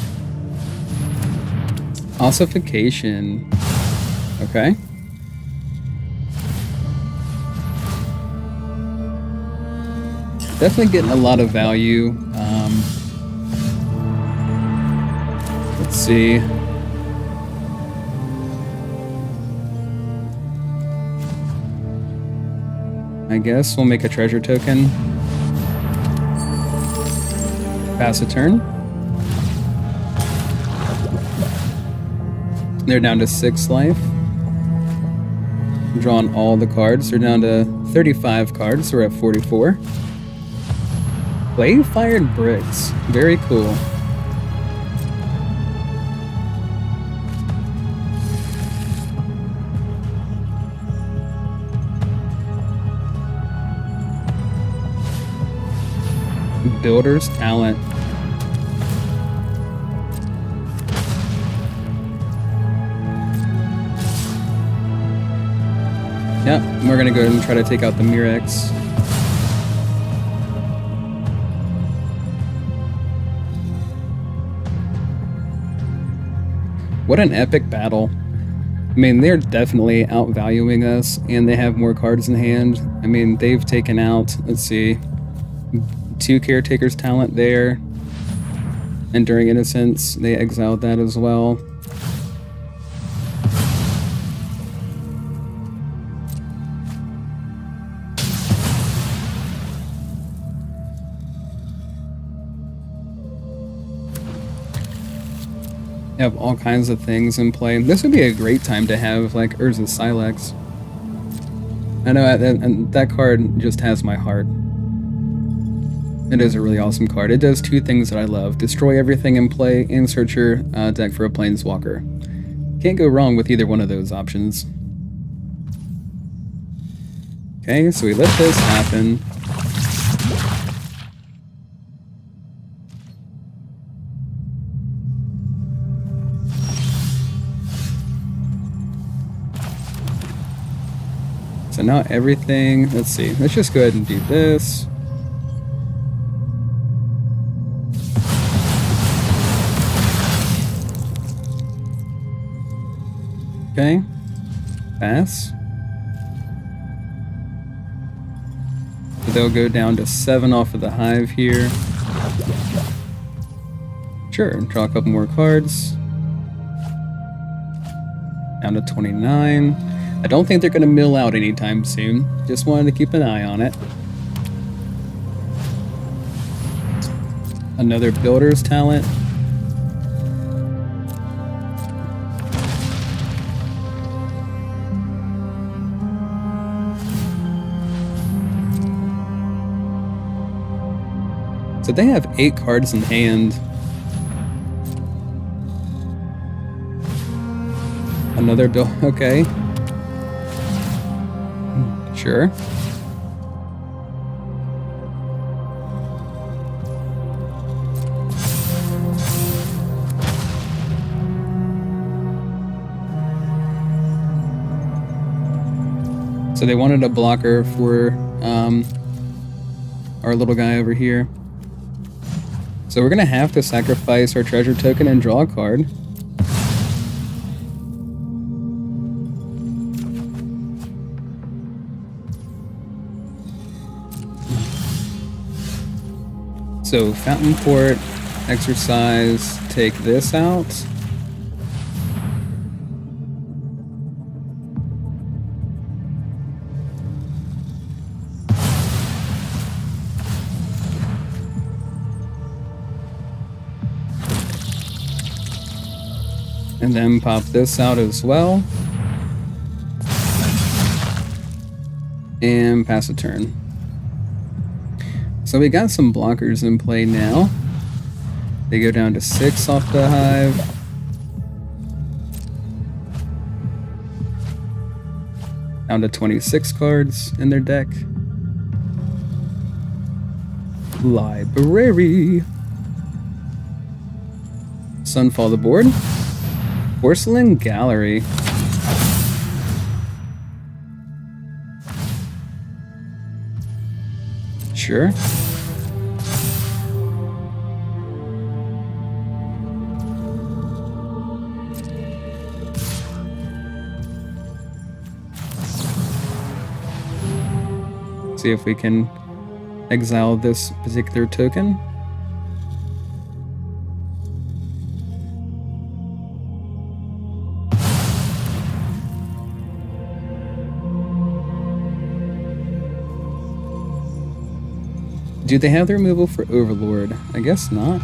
A: Ossification. Okay. Definitely getting a lot of value. Let's see. I guess we'll make a treasure token. Pass a turn. They're down to 6 life. Drawn all the cards. They're down to 35 cards, so we're at 44. Clay Fired Bricks. Very cool. Builder's Talent. Yep, we're gonna go ahead and try to take out the Mirex. What an epic battle. I mean, they're definitely outvaluing us, and they have more cards in hand. I mean, they've taken out, let's see, 2 Caretaker's Talent there. Enduring Innocence, they exiled that as well. They have all kinds of things in play. This would be a great time to have, like, Urza's Silex. I know that card just has my heart. It is a really awesome card. It does 2 things that I love. Destroy everything in play and search your deck for a Planeswalker. Can't go wrong with either one of those options. Okay, so we let this happen. So now everything, let's see, let's just go ahead and do this. Okay. Pass. So they'll go down to 7 off of the hive here. Sure, draw a couple more cards. Down to 29. I don't think they're going to mill out anytime soon. Just wanted to keep an eye on it. Another builder's talent. So they have 8 cards in hand. Another build. Okay. Sure. So they wanted a blocker for our little guy over here. So we're gonna have to sacrifice our treasure token and draw a card. So Fountain Port, Exercise, take this out. And then pop this out as well. And pass a turn. So we got some blockers in play now. They go down to 6 off the hive. Down to 26 cards in their deck. Library. Sunfall the board. Porcelain Gallery. Sure. See if we can exile this particular token. Do they have the removal for Overlord? I guess not.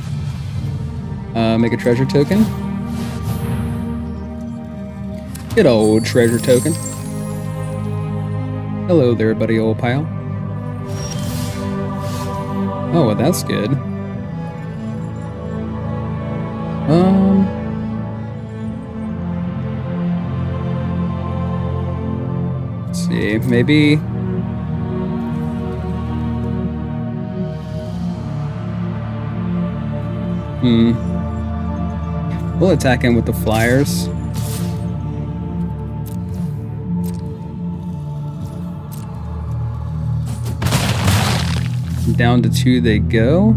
A: Make a treasure token. Good old treasure token. Hello there, buddy old pal. Oh, well, that's good. Let's see, maybe... We'll attack him with the flyers. Down to 2 they go.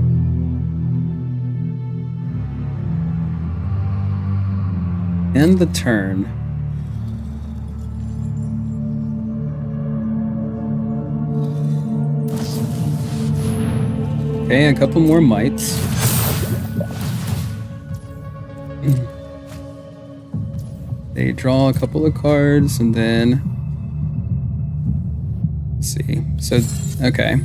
A: End the turn. Okay, a couple more mites. They draw a couple of cards and then... Let's see. So, okay.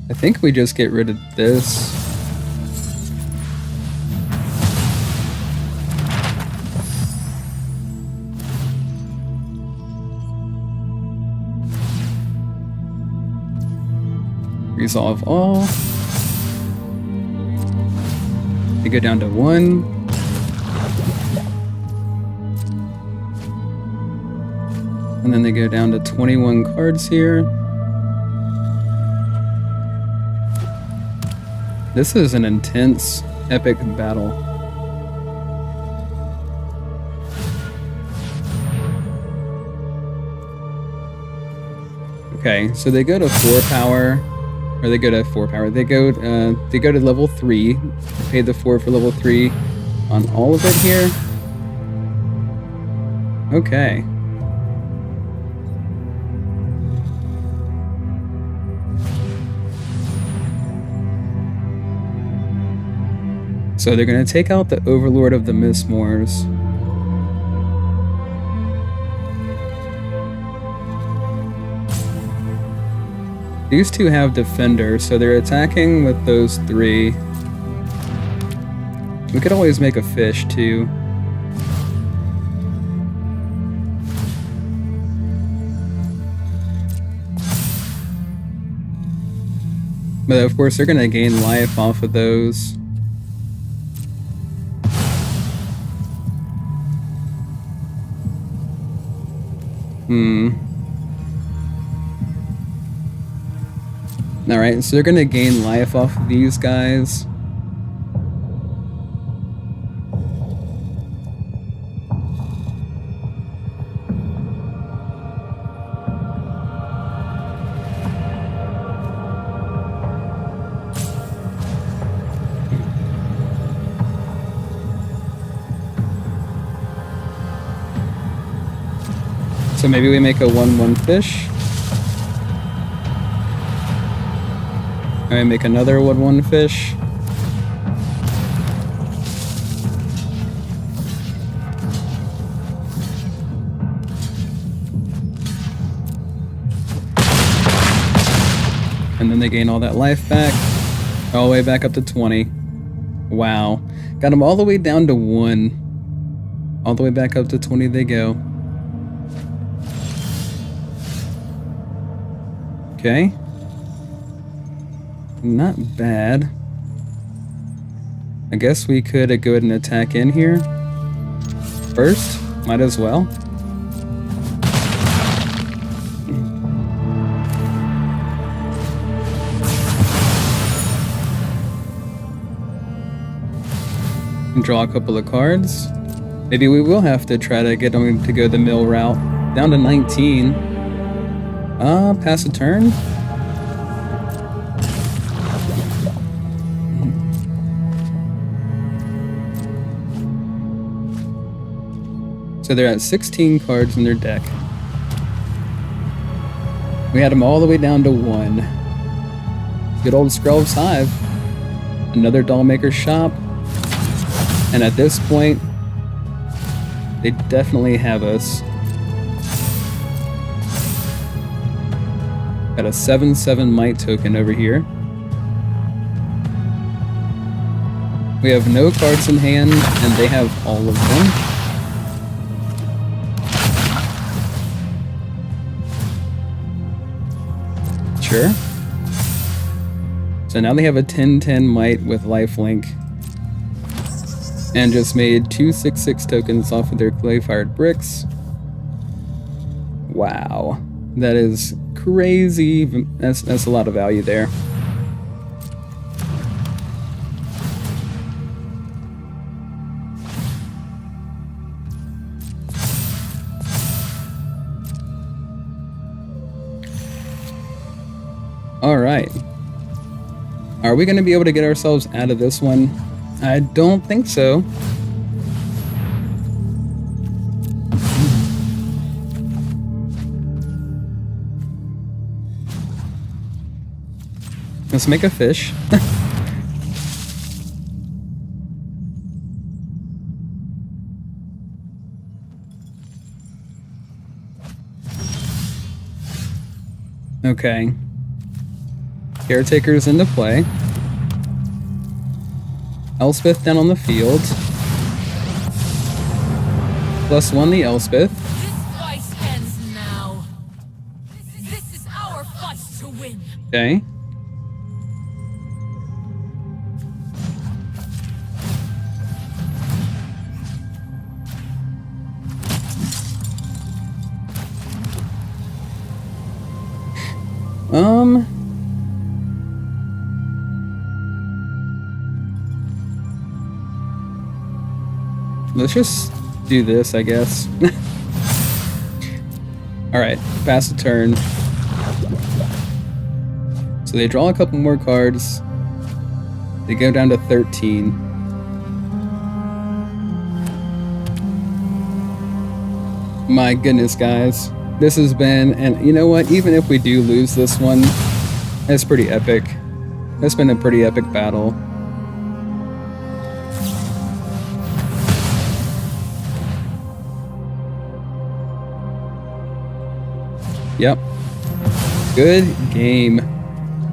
A: I think we just get rid of this. Resolve all. They go down to 1. And then they go down to 21 cards here. This is an intense, epic battle. Okay, so they go to 4 power. Or they go to 4 power. They go to level 3. They paid the 4 for level 3. on all of it here. Okay. So they're going to take out the Overlord of the Mistmoors. These two have defenders, so they're attacking with those three. We could always make a fish too. But of course they're going to gain life off of those. Alright, so they're gonna gain life off of these guys. So maybe we make a 1/1 fish. I make another 1/1 fish. And then they gain all that life back. All the way back up to 20. Wow. Got them all the way down to 1. All the way back up to 20 they go. Okay. Not bad. I guess we could go ahead and attack in here first. Might as well. And draw a couple of cards. Maybe we will have to try to get them to go the mill route. Down to 19. Pass a turn. So they're at 16 cards in their deck. We had them all the way down to 1. Good old Skrelv's Hive. Another Dollmaker's Shop. And at this point, they definitely have us. Got a 7/7 Might token over here. We have no cards in hand, and they have all of them. Sure. So now they have a 10/10 Might with lifelink. And just made 2 6/6 tokens off of their clay-fired bricks. Wow. That is crazy. That's a lot of value there. Alright. Are we going to be able to get ourselves out of this one? I don't think so. Let's make a fish. Okay. Caretaker's into play. Elspeth down on the field. +1 the Elspeth.
B: This fight ends now. This is our fight to win.
A: Okay. Let's just do this, I guess. Alright, pass the turn. So they draw a couple more cards. They go down to 13. My goodness, guys. This has been, and you know what? Even if we do lose this one, it's pretty epic. It's been a pretty epic battle. Yep. Good game.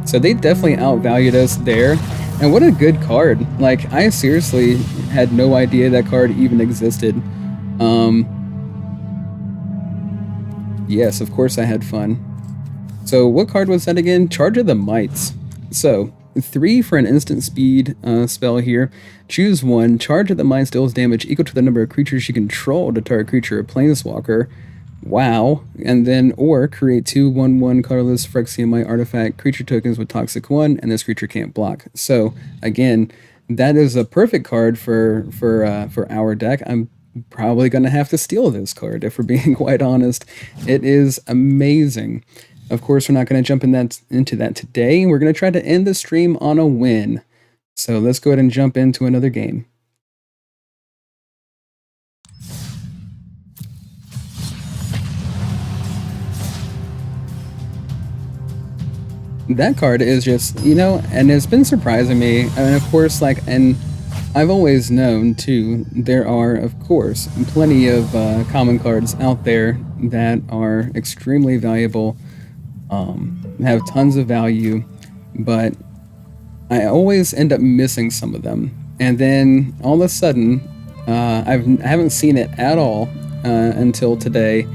A: So they definitely outvalued us there. And what a good card. Like, I seriously had no idea that card even existed. Yes, of course I had fun. So what card was that again? Charge of the Mites. So 3 for an instant speed spell here. Choose 1. Charge of the Mites deals damage equal to the number of creatures you control to target creature or planeswalker. Wow. And then, or create 2 1/1 colorless Phyrexian artifact creature tokens with toxic 1, and this creature can't block. So again, that is a perfect card for our deck. I'm probably gonna have to steal this card if we're being quite honest. It is amazing. Of course, we're not going to jump into that today. We're going to try to end the stream on a win. So let's go ahead and jump into another game. That card is just, you know, and it's been surprising me. And of course, like, and I've always known too, there are, of course, plenty of common cards out there that are extremely valuable. Have tons of value, but I always end up missing some of them, and then all of a sudden I haven't seen it at all until today.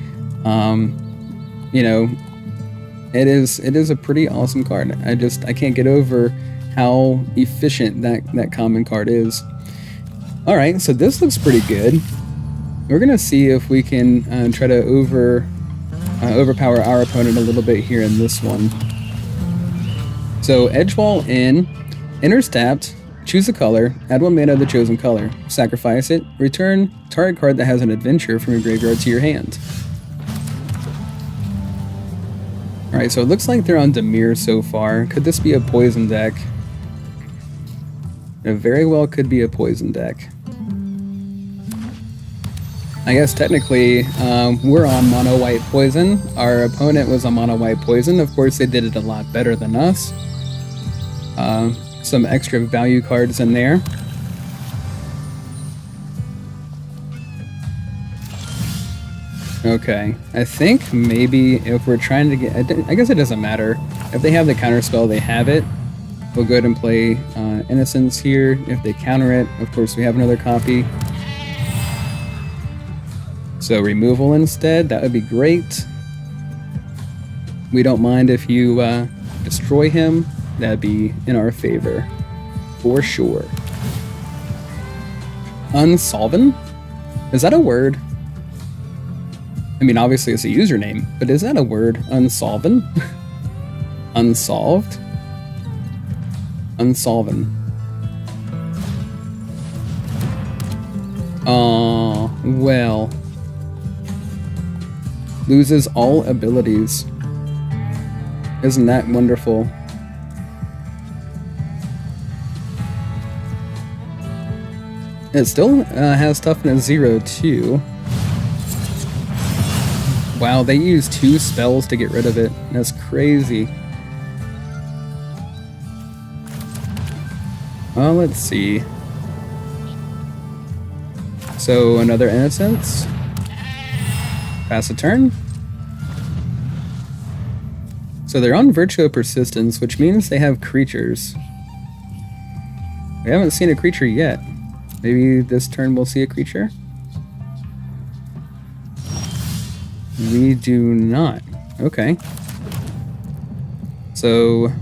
A: You know, it is a pretty awesome card. I can't get over how efficient that common card is. All right, so this looks pretty good. We're gonna see if we can try to overpower our opponent a little bit here in this one. So Edgewall in, enters tapped, choose a color, add 1 mana of the chosen color, sacrifice it, return target card that has an adventure from your graveyard to your hand. Alright, so it looks like they're on Dimir so far. Could this be a poison deck? It very well could be a poison deck. I guess technically we're on mono white poison. Our opponent was on mono white poison. Of course, they did it a lot better than us. Some extra value cards in there. Okay, I think maybe if we're trying to get, I guess it doesn't matter. If they have the counter spell, they have it. We'll go ahead and play Innocence here. If they counter it, of course we have another copy. So removal instead, that would be great. We don't mind if you destroy him. That'd be in our favor, for sure. Unsolven? Is that a word? I mean, obviously it's a username, but is that a word? Unsolven? Unsolved? Unsolven. Oh, well. Loses all abilities. Isn't that wonderful? It still has toughness 0 too. Wow, they used 2 spells to get rid of it. That's crazy. Well, let's see. So another Innocence. Pass a turn. So they're on Virtue of Persistence, which means they have creatures. We haven't seen a creature yet. Maybe this turn we'll see a creature? We do not. Okay. So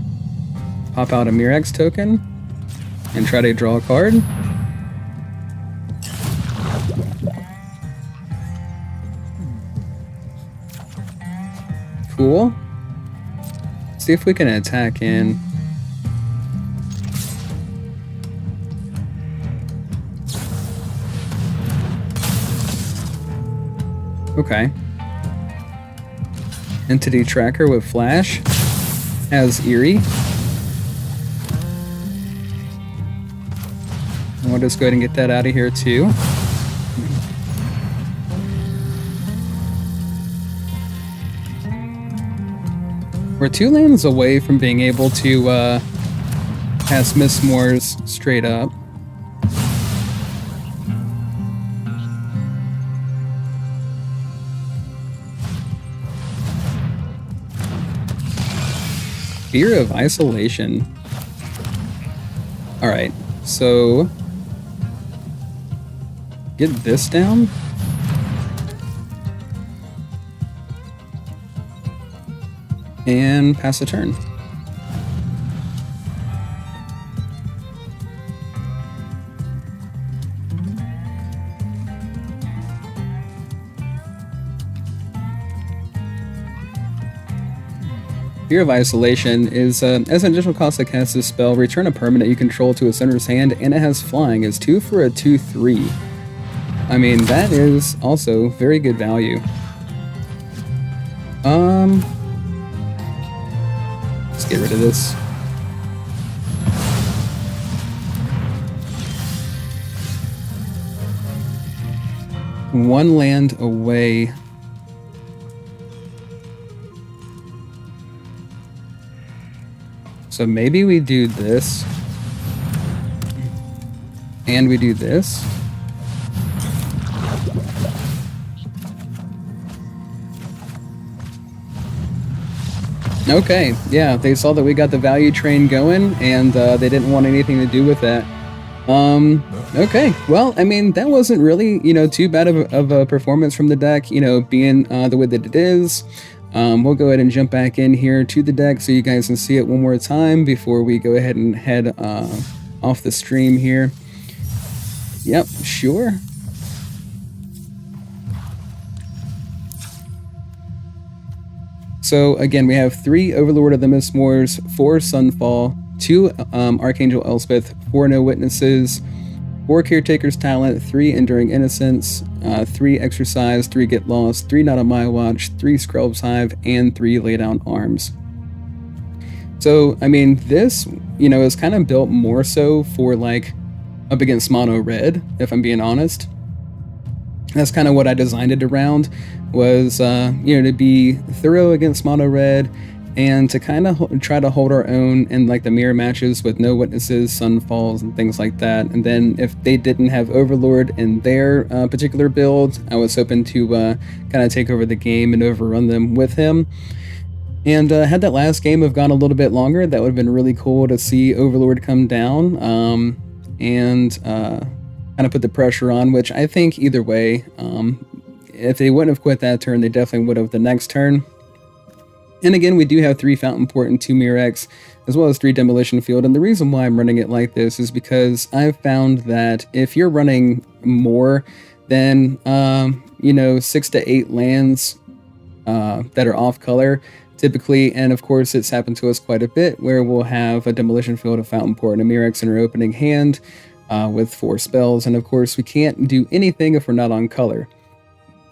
A: pop out a Mirrex token and try to draw a card. Cool. See if we can attack in. Okay. Entity Tracker with Flash. Has Eerie. We'll just go ahead and get that out of here too. We're 2 lands away from being able to cast Mistmoors straight up. Fear of Isolation. Alright, so get this down. And pass the turn. Fear of Isolation is, as an additional cost to cast this spell, return a permanent you control to its owner's hand, and it has flying. It's 2 for a 2/3. I mean, that is also very good value. Let's get rid of this. One land away. So maybe we do this. And we do this. Okay, yeah, they saw that we got the value train going, and they didn't want anything to do with that. Okay, well, I mean, that wasn't really, too bad of a performance from the deck, being the way that it is. We'll go ahead and jump back in here to the deck so you guys can see it one more time before we go ahead and head off the stream here. Yep, sure. So again, we have 3 Overlord of the Mistmoors, 4 Sunfall, 2 Archangel Elspeth, 4 No Witnesses, 4 Caretaker's Talent, 3 Enduring Innocence, 3 Exercise, 3 Get Lost, 3 Not on My Watch, 3 Skrelv's Hive, and 3 Lay Down Arms. So, I mean, this, is kind of built more so for, like, up against mono red, if I'm being honest. That's kind of what I designed it around, was, to be thorough against mono red, and to kind of try to hold our own in like the mirror matches with No Witnesses, Sunfalls, and things like that. And then if they didn't have Overlord in their particular build, I was hoping to kind of take over the game and overrun them with him. And had that last game have gone a little bit longer, that would have been really cool to see Overlord come down and kind of put the pressure on, which I think either way, if they wouldn't have quit that turn, they definitely would have the next turn. And again, we do have 3 Fountain Port and 2 Mirrex, as well as 3 Demolition Field. And the reason why I'm running it like this is because I've found that if you're running more than, 6 to 8 lands that are off color, typically, and of course it's happened to us quite a bit, where we'll have a Demolition Field, a Fountain Port, and a Mirrex in our opening hand with 4 spells. And of course, we can't do anything if we're not on color.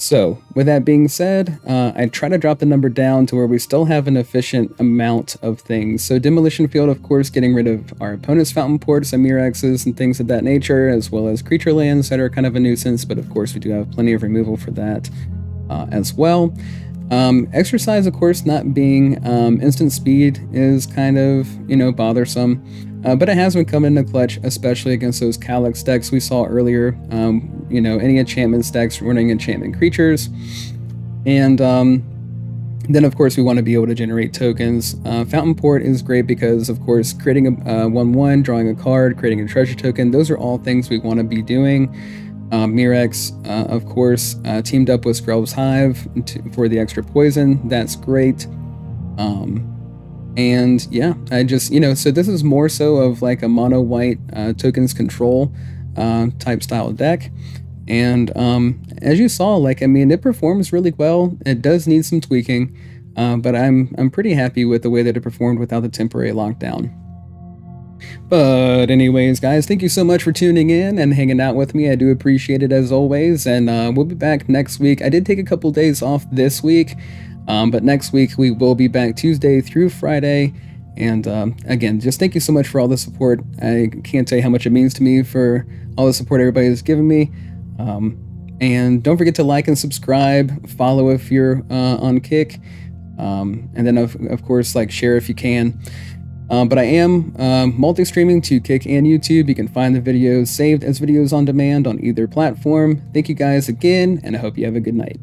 A: So, with that being said, I try to drop the number down to where we still have an efficient amount of things. So Demolition Field, of course, getting rid of our opponent's Fountain Ports and Mirrexes and things of that nature, as well as creature lands that are kind of a nuisance, but of course we do have plenty of removal for that as well. Exercise, of course, not being instant speed is kind of, bothersome. But it has been coming in the clutch, especially against those Calyx decks we saw earlier. Any enchantment decks running enchantment creatures. And then, of course, we want to be able to generate tokens. Fountain Port is great because, of course, creating a 1/1, drawing a card, creating a treasure token, those are all things we want to be doing. Mirrex, of course, teamed up with Skrelv's Hive for the extra poison. That's great. And yeah, I just, so this is more so of like a mono white tokens control type style deck. And as you saw, it performs really well. It does need some tweaking, but I'm pretty happy with the way that it performed without the temporary lockdown. But anyways, guys, thank you so much for tuning in and hanging out with me. I do appreciate it as always, and we'll be back next week. I did take a couple days off this week. But next week we will be back Tuesday through Friday. And again, just thank you so much for all the support. I can't tell you how much it means to me for all the support everybody has given me. And don't forget to like and subscribe, follow if you're on Kick. And then of course, like, share if you can. But I am multi-streaming to Kick and YouTube. You can find the videos saved as videos on demand on either platform. Thank you guys again, and I hope you have a good night.